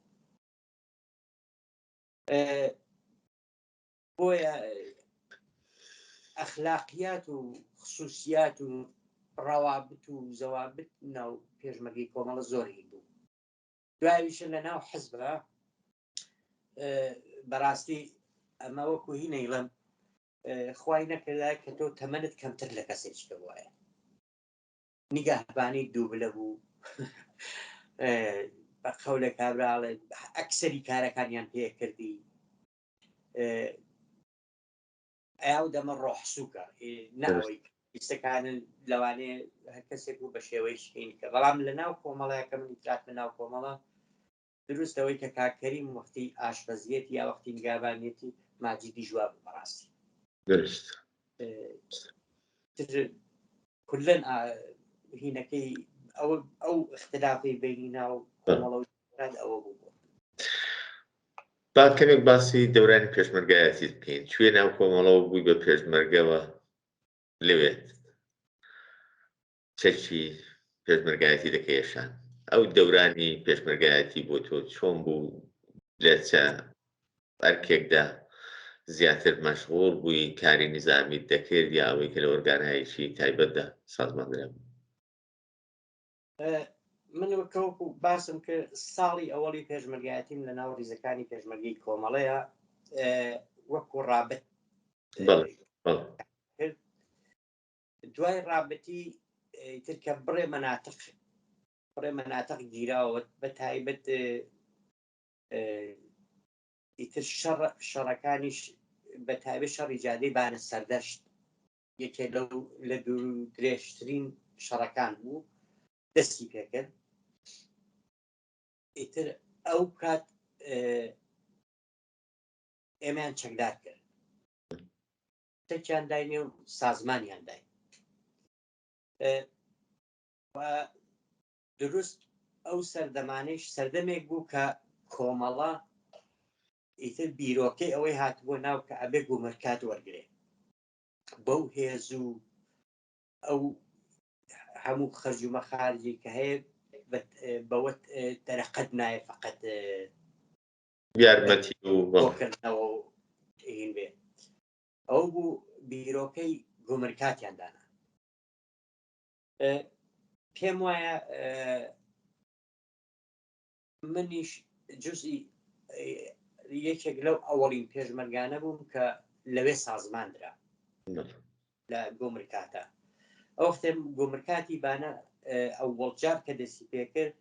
بۆیە ئەخلاقیات و خصوصیات و ڕەوابط و زەوابط ناو پێشمەرگەی کۆمەڵە زۆری بوو. دواییشە لە ناو حزبە بەڕاستی ئەمە وەکو هی نەیڵم خوای نەکردا کە تۆ تەمەنت کەمتر لە کەسێکیکە وایە نیگەهبانی دووبلە بوو بە قەولە کابراڵێ ئەکسەری کارەکانیان پێ کردی ئاو دەمە ڕۆحسووکە ناوەی ئیسەکانن لەوانەیە هەر کەسێک بوو بە شێوەی شین کە بەڵام لە ناو کۆمەڵەیەکە من ئیترات لە ناو کۆمەڵە دروستەوەی کە کاکەریم وەختی ئاشپەزیەتی یا وەختی نیگابانێتی ماجیدی ژوا بوو بەڕاستی درست کولەن هینەکەی ئەو اختلافی بینی ناو کۆمەڵە ئەوە بوو با کەمێک باسی دەورانی پێشمەرگایەتی بکەین کوێ ناو کۆمەڵەوە بووی بە پێشمەرگەوە لەوێت چەکی پێشمەرگایەتی دەکەیشان ئەو دەورانی پێشمەرگایەتی بۆ تۆ چۆن بوو لە چە ئەرکێکدا زیاتر مەشغوڵ بووی کاری نظامی دەکرد یا ئەوەی کە لە ئۆرگانایەکی تایبەتدا سازماندرا بوو من وەکەوەکو باسم کرد ساڵی ئەوەڵی پێشمەرگایەتیم لە ناو ڕیزەکانی پێشمەرگەی کۆمەڵەیە وەکو ڕابەت دوای ڕابەتی ترکە بڕێ مەناتق گیراوە بە تایبەت ئیتر شەڕەکانیش بە تایبەت شەڕی جادەی بانە سەردەشت یەکێ لە درێژترین شەڕەکان بوو دەستی پێکرد ئیتر ئەو کات ئێمەیان چەکدار کرد تێکیان داینێ و سازمانیان داین دروست ئەو سەردەمانەیش سەردەمێک بوو کە کۆمەڵە ئیتر بیرۆکەی ئەوەی هاتبووە ناو کە ئەبێ گومرکات وەرگێ بەو هێز و ئەو هەموو خەرج و مەخارجی کە هەیە بەوە دەرەقەت نایە فقط یارمەتی بۆکردنەوە هین بێ ئەو بوو بیرۆکەی گومرکاتیان دانا پێم وایە منیش جزئی یەکێک لەو ئەوەڵین پێشمەرگانە بووم کە لەوێ سازماندرا لە گۆمرکاتە ئەو ختێم گۆمرکاتی بانە ئەو وەڵجار کە دەستی پێکرد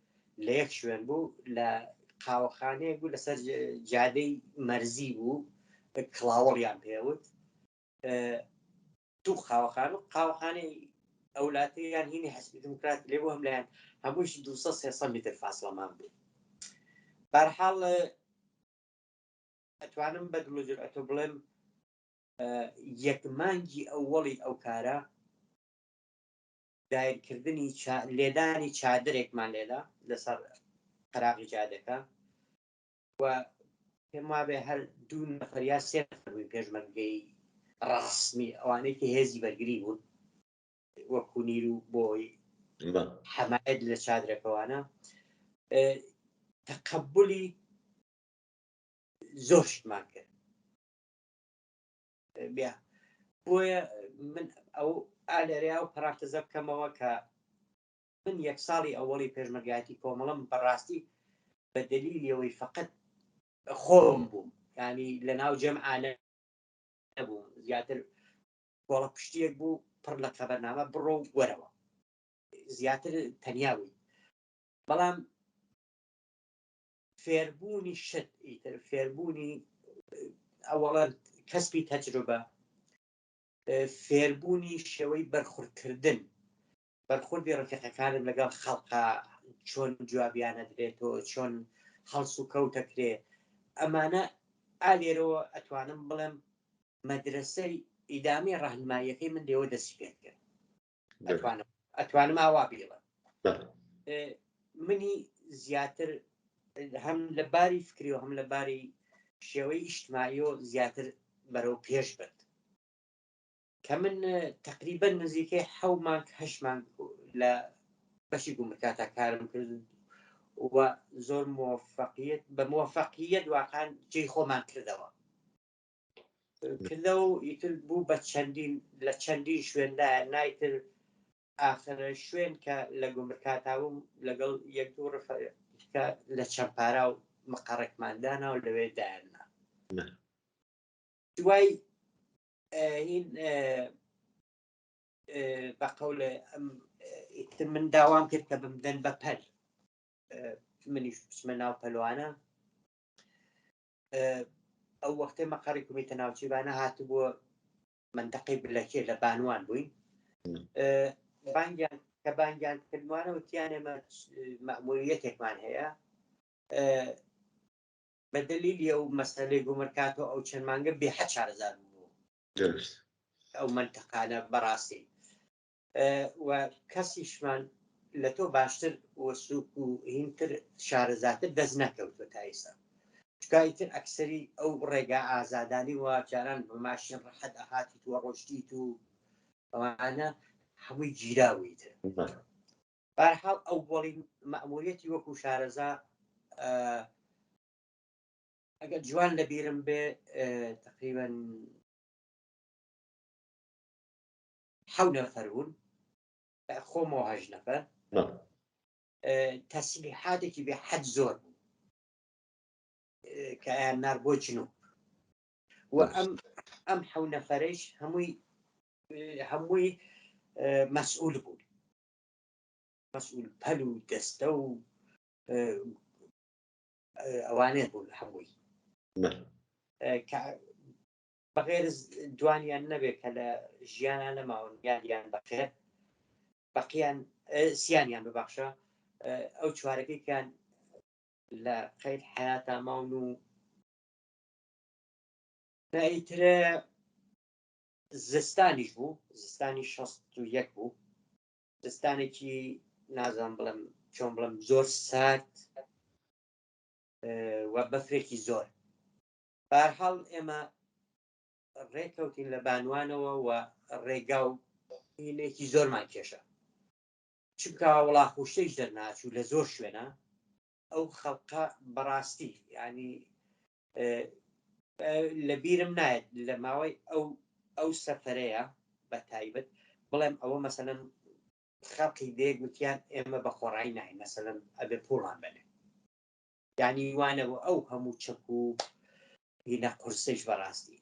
لە یەک شوێن بوو لە قاوەخانەیە بوو لەسەر جادەی مەرزی بوو کڵاوەڵیان پێوت دوو قاوەخانەی ئەولاتیان هینی حەزبی دموکرات لێ بوو هەم لایەن هەمووش 200-300 متر فاصلەمان بوو بەرحاڵ ئەتوانم بە دڵۆجرئەتۆ بڵێم یەک مانگی ئەووەڵی ئەو کارە دایرکردنی لێدانی چادرێکمان لێدا لەسەر قەراغی جادەکە و پێم وابێ هەر دوو نەفەر یا سێ نەفەر بووین پێشمەرگەی ڕسمی ئەوانەی کە هێزی بەرگری بوون وەکو نیر و بۆی حەمایەت لە چادرەکەوانە تەقەبولی زۆر شتمان کرد بیا بۆیە من ئەو ئالێریا و پراکتزە بکەمەوە کە من یەک ساڵی ئەوەڵی پێشمەرگایەتی کۆمەڵم بەڕاستی بە دەلیلی ئەوەی فقط خۆم بووم ینی لە ناو جەمعانە نەبووم زیاتر گۆڵە پشتیەک بوو پڕ لە خەبەرنامە بڕۆ و وەرەوە زیاتر تەنیاوی بەڵام فێربوونی شت ئیتر فێربوونی ئەوەڵە کەسبی تەجروبە فێربوونی شێوەی بەرخوردکردن بەرخوردی ڕفیقەکانم لەگەڵ خەڵقا چۆن جوابیانە درێتەوە چۆن هەڵس و کەوتەکرێ ئەمانە ئالێرەوە ئەتوانم بڵێم مەدرسەی ئیدامی ڕاهنماییەکەی من لێوە دەستی پێ کرد ئەتوانم ئاوا بێڵە منی زیاتر هەم لە باری فکری و هەم لە باری شێوەی ئیجتماعیەوە زیاتر بەرەو پێش برد کە من تقریبا نزیکەی 7 مانگ 8 مانگ لە بەشی گومرکاتە کارم کرد و زۆر بە موفەقیەت واقعاً جێی خۆمان کردەوە و ئیتر بوو بە چەندین شوێندا نایتر ئاخرە شوێن کە لە گومرکاتاوم لەگەڵ یەک دوو ڕفەقە لە چەمپارا و مەقەڕێکماندانا و لەوێ دایاننا دوای هین بەقەولە من داوام کرد کە بمدەن بە پەل منیش بچمە ناو پەلوانە ئەو وەختەی مەقەڕی کومیتە ناوچیبانە هاتبووە منطقەی بلەکێ لە بانوان بووین بانگیان کە بانگیان کردوانە وتیان ئێمە مەئموریەتێکمان هەیە بە دەلیلی ئەو مەسەلەی گومرکاتەوە ئەو چەند مانگە بێحەد 4000 بوو ئەو منطقانە بەڕاستی و کەسیشمان لە تۆ باشتر وەسوک و هینتر شارەزاتر دەست نەکەوتوە تا ئێستا چکایتر ئەکسەری ئەو ڕێگا ئازادانی وە جاران بە ماشین ڕەحەت ئەهاتیت وە ڕۆشتیت و ئەوانە هەمووی گیراویتر بەرحاڵ ئەو بۆڵی مەئموریەتی وەکو شارەزا ئەگەر جوان لەبیرم بێ تقریباً 7 نەفەر بوون خۆمەوە 8 نەفەر تەسلیحاتێکی بێحەد زۆر بوو کە نار بۆ جنوب و ئەم 7 نەفەرەیش هەمووی مەسئول بوون مەسئول پەل و دەستە و ئەوانێ بوون هەمووی بەغێر دوانیان نەبێت کە لە ژیانان نەماون یاریان بەخێر بەقییان سییانیان ببەخشە ئەو چوارەکەیان لە قەید حیاتا ماون و ئیترە زستانیش بوو زستانی 61 بوو زستانێکی نازانم بڵم چۆن بڵم زۆر سارد و بەفرێکی زۆر بەهەرحاڵ ئێمە ڕێکەوتین لە بانوانەوە و ڕێگا و هینێکی زۆرمان کێشە چونکە وڵاخوشتەیش دەرناچوو لە زۆر شوێنە ئەو خەڵقە بەڕاستی ینی لە بیرم نایەت لە ماوەی ئەو سەفەرەیە بە تایبەت بڵێم ئەوە مەسەلەن خەڵقی دێگوتیان ئێمە بە خۆڕایی ناین مەسەلەن ئەبێ پوڵان بنێ یعنی وانەوە ئەو هەموو چەک و هینە قورسش بەڕاستی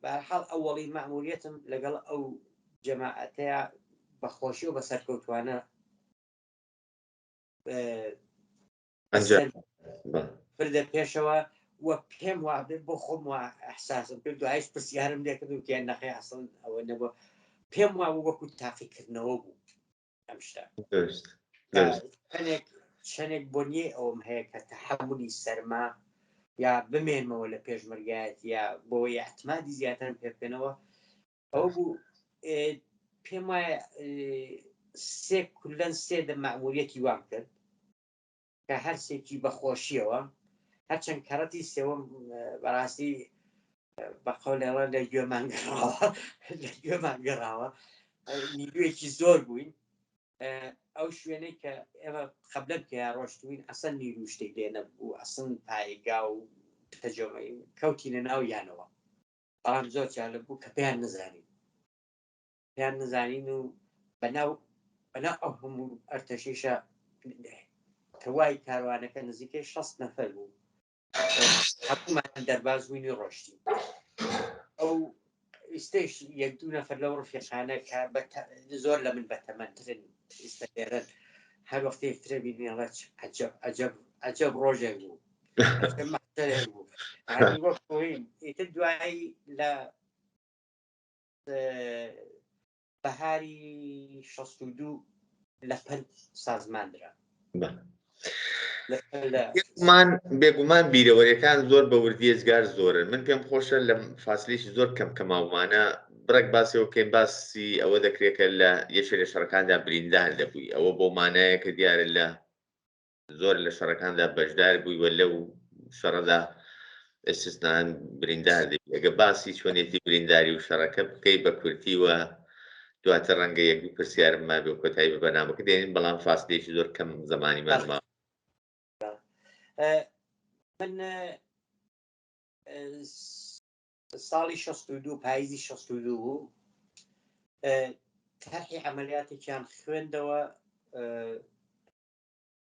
بەهەرحاڵ ئەوەڵی مەئموریەتم لەگەڵ ئەو جەماعەتەیە بەخۆشی و بەسەرکەوتوانە بردە پێشەوە وە پێم وابێ بۆ خۆم وە ئەحساسم کرد و هیچ پرسیارم لێکرد و کێن نەخێ ئەسڵ ئەوە نەبووە پێم وابوو وەکو تاقیکردنەوە بوو ئەم شتە چەندێک بۆنیێ ئەوم هەیە کە تەحەمولی سەرما یا بمێنمەوە لە پێشمەرگایەت یا بۆی احتمادی زیاترم پێ بکەنەوە ئەو بوو پێم وایە کولەن سێ دە مەئموریەتی وام کرد کە هەرسێکی بەخۆشیەوە هەرچەند کەڕەتی سێوەم بەڕاستی بەقەولەوە لە گوێمان گەڕاوە نیروێکی زۆر بووین ئەو شوێنەی کە ئێمە قەبلەن کە ڕۆشتوین ئەسەن نیرو شتێک لێ نەبوو ئەسن پایگا و تەجەمەی کەوتینە ناو یانەوە بەڵام زۆر جالب بوو کە پێیان نەزانین و بەناو ئەو هەموو ئەرتەشیشە کەوای کاروانەکە نزیکەی 60 نەفەر بوو هەموومان دەرباز بووینی ڕۆشتین ئەو ئێستش 1-2 نەفەر لەو ڕفیقانە کە زۆر لە من بەتەمەنترن ئێستا لێرەن هەر وەختەی فرە بینێڵە عەجەب ڕۆژێک بوو بوو وەکوین ئیتر دوایی لە بەهاری 62 لە پەند سازماندرا بێگومان بیرەوەریەکان زۆر بە وردی ێزگار زۆرن من پێم خۆشە لە فاسلێکی زۆر کەم کەماومانە بڕێک باسیەوە کەین باسی ئەوە دەکرێت لە یەکێک لە شەڕەکاندا بریندار دەبووی ئەوە بۆ مانایە کە دیارە لە زۆر لە شەڕەکاندا بەشدار بووی وە لەو شەڕەدا ئێستسنان بریندار دەبی ئەگە باسی چۆنێتی برینداری و شەڕەکە بکەی بە کورتیوە دواتر ڕەنگە یەکدوو پرسیارم مابێ و کۆتایی بە بەرنامەکە دێنین بەڵام فاسلێکی زۆر کەم زەمانی مانما من ساڵی 62 پاییزی 62 بوو تەرحی عەمەلیاتێکیان خوێندەوە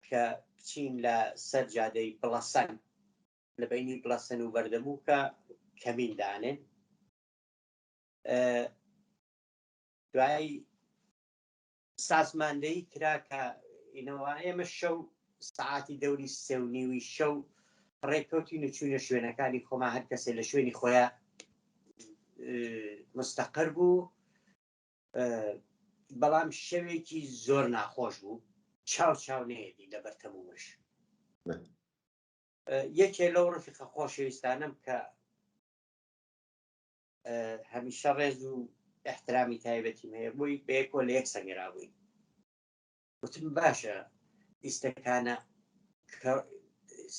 کە بچین لە سەر جادەی بڵەسەن لە بینی بڵەسەن و بەردەبووکە کەمین دانێن دوایی سازماندەی کرا کە ئینەوە ئێمە شەو سعاتی دەوری 3:30 شەو ڕێککەوتین و چوونە شوێنەکانی خۆمان هەر کەسێ لە شوێنی خۆیان مستەقر بوو بەڵام شەوێکی زۆر ناخۆش بوو چاو چاو نێدی لەبەر تەمومش یەکێ لەو ڕفیقە خۆشەویستانم کە هەمیشە ڕێز و احترامی تایبەتیم هەیە بووی بەیەکۆ لە یەک سەنگرابووین وتم باشە ئیستەکانە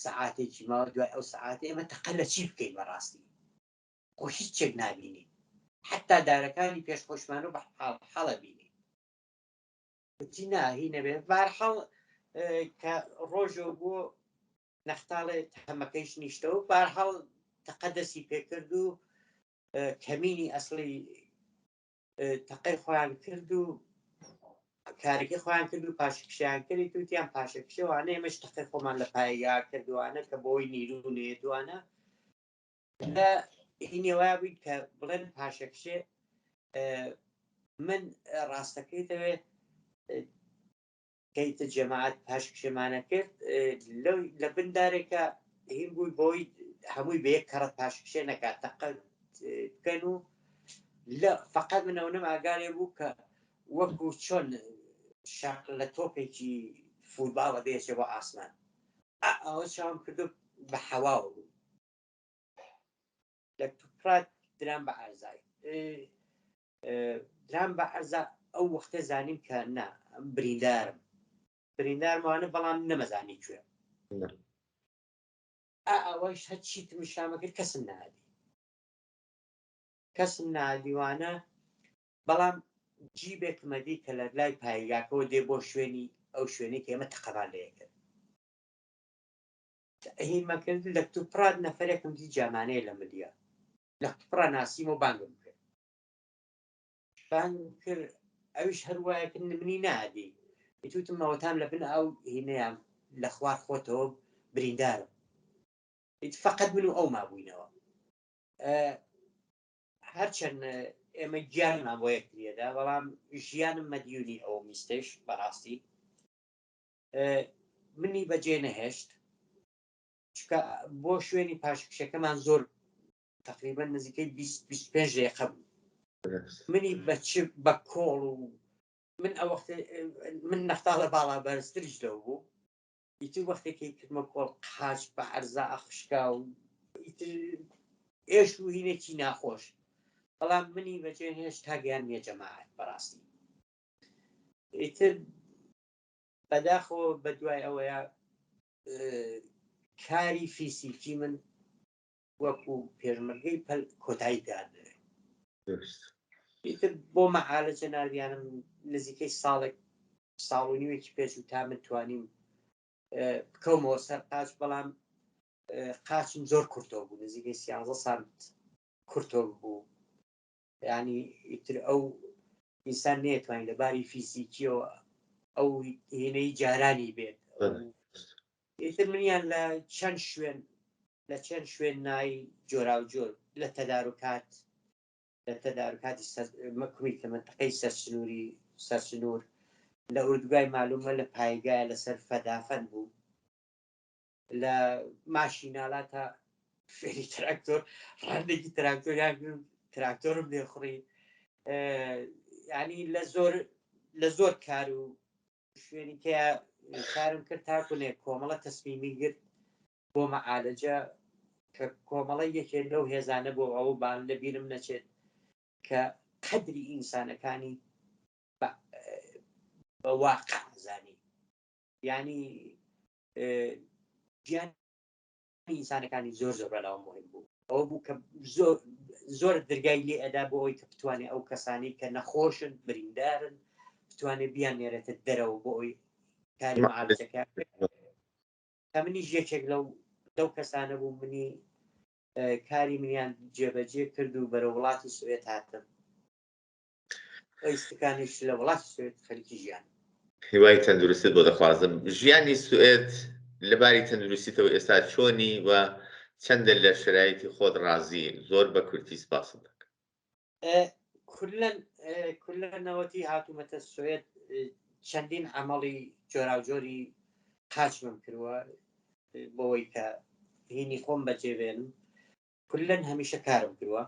سەعاتێکی ماوە دوای ئەو سەعاتە ئێمە تەقە لە چی بکەین بەڕاستی خۆ هیچێک نابینی حتا دارەکانی پێشخۆشمان و بە حاڵە بینی وتی ناهی نەبێت بارحاڵ کە ڕۆژە بۆ نەختاڵێت هەمەکەیش نیشتەوە بارحاڵ تەقە دەستی پێکرد و کەمینی ئەسڵی تەقەی خۆیان کرد و کارێکی خۆیان کرد و پاشکشیان کردی توتیان پاشەکشەوانە ئێمەش تەقەی خۆمان لە پایەیا کردوانە کە بۆی نیرو نێتوانە لە هینێوای بووین کە بڵێن پاشەکشێ من ڕاستەکەیتەوێ کەیتە جەماعەت پاشکشێمانە کرد لە بندارێکە هین بووی بۆی هەمووی بە یەک کەڕەت پاشکشێ نەکات تەقە بکەن و فقط منەوەنم ئاگارێ بوو کە وەکو چۆن شاق لە تۆپێکی فوتباڵە دێچێ بۆ ئاسمان ئەوە چاوم کردو بە حەواوە بوو لە توپرات درام بە ئازای درام بە ئەرزا ئەو وەختە زانیم کە نا بریندارمانە بەڵام نەمەزانی کوێ ئەوەش هەچی تمشامە کرد کەسم نادیوانە بەڵام جیبێکمەدی کە لە لای پایگاکەوە دێ بۆ شوێنی ئەو شوێنی کە ئێمە تەقەمان لەیەکرد هیمەکرد لە توپرات نەفرێکم دی جامانەیە لە ملیە لە توپڕا ناسیم و بانگم کرد ئەویش هەروایەکرد منی نادی توتم مەوەتان لە بن ئەو هینەیان لە خوار خۆتەوە بریندارم فقط من و ئەو مابووینەوە هەرچەند ئێمە گیانمان بۆ یەکتریەدا بەڵام ژیانم مەدیونی ئەو میستش بەڕاستی منی بەجێ نەهێشت چکە بۆ شوێنی پاشکشەکەمان زۆر تقریبا نزیکەی 25 دقیقە بوو منی بە کۆڵ و من ئەو وەختە من نەختاڵە باڵا بەرزترش لەو بوو ئیتر وەختێکی کردمە کۆڵ قاچ بە عەرزا ئەخشکا و ئێش و هینێکی ناخۆش بەڵام منی بەجێ هێشت تا گیان نیە جەماعەت بەڕاستی ئیتر بەداخەوە بە دوای ئەوەیە کاری فیسیکی من وەکو پێشمەرگەی کۆتایی دادنێ ئیتر بۆ مەعالەجە نردیانم نزیکەی ساڵ و نیوێکی پێش و تا من توانیم بکەومەوە سەر قاچ بەڵام قاچم زۆر کورتەوە بوو نزیکەی 13 سانت کورتەوە بوو یعنی ئیتر ئەو ئینسان نێتوانین لەباری فیسیکیەوە ئەو هێنەی جارانی بێت ئیتر منیان لە چەند شوێن نای جۆرا و جۆر لە تەدارکاتی مەکومی کە منتەقەی سەرسنوور لە ئوردوگای مالومە لە پایگایە لەسەر فەدافەن بوو لە ماشیناڵا تا فێری تراکتۆر ڕاندێکی تراکتۆرم لێخوڕی ینی لە زۆر کار و شوێنی کە کارم کرد تاکوێ کۆمەڵە تەسمیمی گرت بۆ مەعالەجە کە کۆمەڵە یەکێن لەو هێزانە بۆ ئەوە بان لە بیرم نەچێت کە قەدری ئینسانەکانی بە واقع زانی ینی گیانی ئینسانەکانی زۆر بەلاوە مهم بوو ئەوە بوو کە زۆر دەرگای لێ ئەدا بۆ ئەوی کە بتوانێت ئەو کەسانی کە نەخۆشن بریندارن بتوانێت بیان نێرێتە دەرەوە بۆ ئەوی کاری مەعالەجەکە کە منیش یەکێک لەو کەسانە بوو منی کاری منیان جێبەجێ کرد و بەرە وڵاتی سوێت هاتم ئەیستەکانیش لە وڵاتی سوێت خەریکی ژیان هیوای تەندروستت بۆ دەخوازم ژیانی سوێت لەباری تەندروستیتەوە ئێستا چۆنی و چەندە لە شرایەتی خۆت ڕازی زۆر بە کورتی سپاسم دەکەم کولەنەوەتی هاتوومەتە سوێت چەندین عەمەڵی جۆرا و جۆری قاچمم کردووە بۆەوەی کە هینی خۆم بەجێبێنم کولەن هەمیشە کارم کردووە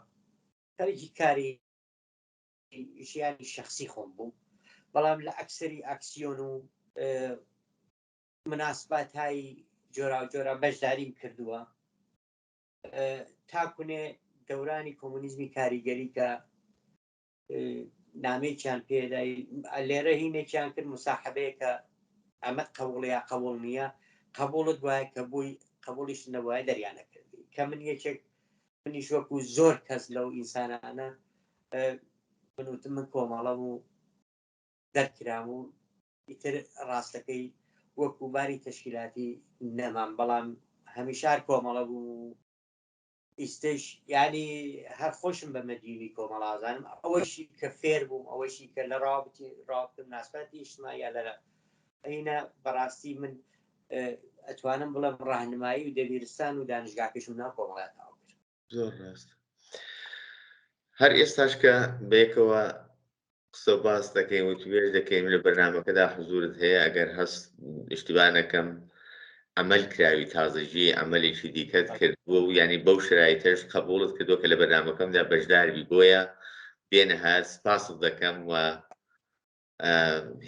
خەریکی کاری ژیانی شخصی خۆم بوو، بەڵام لە ئەکسەری ئاکسیۆن و مناسبەتهای جۆرا و جۆرا بەشداریم کردووە، تاکوێ دەورانی کۆمونیزمی کاریگەری کە نامێکیان پێدای لێرە هینێکیان کرد مساحبەیە کە ئەمە قەوڵ یا قەوڵ نییە، قبولت وایە کە بووی قبولیش نەبووە دەریانە کردی کە من یەکێک منیش وەکو زۆر کەس لەو ئینسانانە بنوتم من کۆمەڵەم و دەرکرام و ئیتر ڕاستەکەی وەکو باری تەشکیلاتی نەمان، بەڵام هەمیشار کۆمەڵە بوو ئیستش یعنی هەر خۆشم بە مەدیونی کۆمەڵازانم ئەوەشی کە فێر بووم ئەوەشی کە لە ڕابطە مناسبەتی ئیجتیماعی لەرە ئەینە بەڕاستی من ئەتوانم بڵێم ڕاهنمایی و دەبیرستان و دانشگاکەشم ناو کۆمەڵایەتەوە کرد. زۆر ڕاست. هەر ئێستاش کە بەیەکەوە قسە باس دەکەین و توێژ دەکەین لە بەرنامەکەدا حزورت هەیە ئەگەر هەست ئیشتیباه نەکەم عمل کراوی تازەژی عملێکی دیکەت کردبووە و ینی بەو شرایطەش قبولت کردووە کە لە بەرنامەکەمدا بەشداربی بۆیە بێنەهار سپاست دەکەم و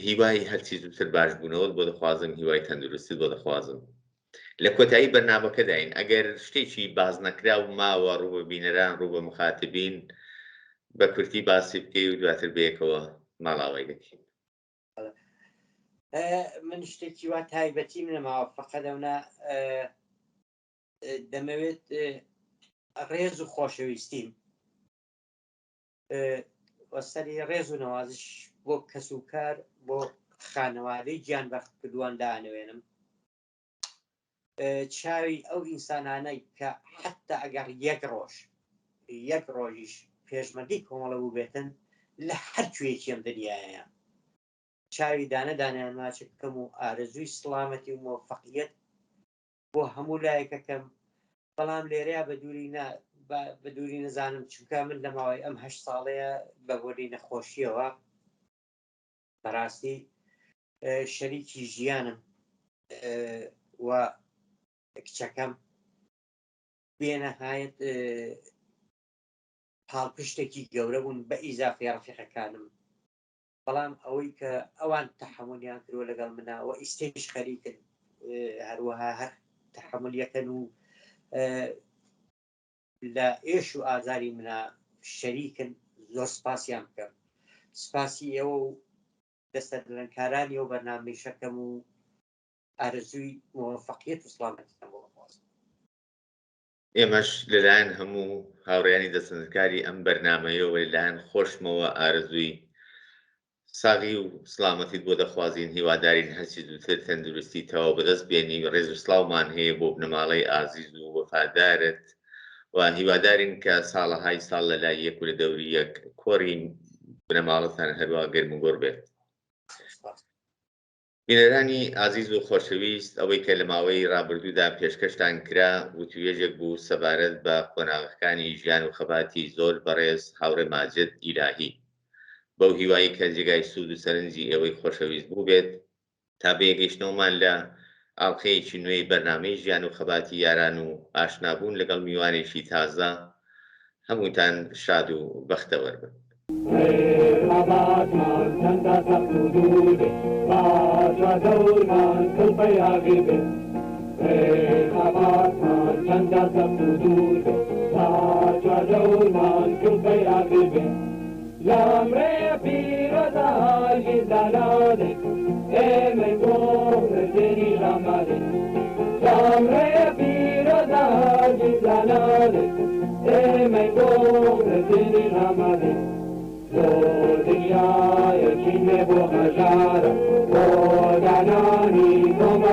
هیوای هەرچی زووتر باش بوونەوە بۆ دەخوازم، هیوای تەندروستی بۆ دەخوازم. لە کۆتایی بەرنامەکەداین ئەگەر شتێکی باز نەکرا و ماوە ڕوو بە بینەران ڕوو بە مخاتبین بە کورتی باسی بکەی و دواتر بەیەکەوە ماڵاوای دەکەین. من شتێکی وا تایبەتی منەماوە فەقەدەونا دەمەوێت ڕێز و خۆشەویستیم وەسەری ڕێز و نەوازش بۆ کەس و کار بۆ خانەوادەی گیان بەخت کردووان دانەوێنم چاوی ئەو ئینسانانەی کە حتا ئەگەر یەک ڕۆژیش پێشمەرگەی کۆمەڵە بوو بێتن لە هەر کوێیەکیم دنیایە چاوی دانەدانیان ماچ بکەم و ئارەزووی سڵامەتی و مۆفەقیەت بۆ هەموو لایەکەکەم، بەڵام لێرەیە بە دووری نەزانم چونکە من لە ماوەی ئەم 8 ساڵەیە بە بۆری نەخۆشیەوە بەڕاستی شەریکی ژیانم و کچەکەم بێنەهایەت پاڵپشتێکی گەورە بوون بە ئیزافی ڕەفیقەکانم، بەڵام ئەوەی کە ئەوان تەحەمولیان کردووە لەگەڵ منەوە ئیستێش خەریکن هەروەها هەر تەحەمولیەکەن و لە ئێش و ئازاری منە شەریکن، زۆر سپاسیان بکەم. سپاسی ئێوە و دەستەدرەنکارانی ئەو بەرنامەی شەکەم و ئارەزووی موفەقیەت و سڵامەتیتان بۆ بخوازم. ئێمەش لەلایەن هەموو هاوڕێیانی دەستەدرکاری ئەم بەرنامەیەوە لەلایەن خۆشمەوە ئارەزووی ساغی و سلامەتیت بۆ دەخوازین، هیوادارین هەرچی زووتر تەندروستی تەواو بەدەست بێنی و ڕێز و سڵاومان هەیە بۆ بنەماڵەی ئازیز و وەفادارت و هیوادارین کە ساڵەهای ساڵ لە لای یەک و لە دەوری یەک کۆڕی بنەماڵەتان هەروە گەرم و گۆڕ بێت. بینەرانی ئازیز و خۆشەویست، ئەوەی کە لە ماوەی ڕابردوودا پێشکەشتان کرا و توێژێک بوو سەبارەت بە قۆناغەکانی ژیان و خەباتی زۆر بەڕێز هاوڕێ ماجد ئیلاهی، بەو هیوایی کە جێگای سوود و سەرنجی ئێوەی خۆشەویست بوو بێت تا بێگەیشتنەوەمان لە ئاڵقەیەکی نوێی بەرنامەی ژیان و خەباتی یاران و ئاشنابوون لەگەڵ میوانێکی تازە هەمووتان شاد و بەختەوەر بن. L'amre pirata gidanade e me corre di ramade. L'amre pirata gidanade e me corre di ramade. Lo dia e chi me bo hajara, bo danani como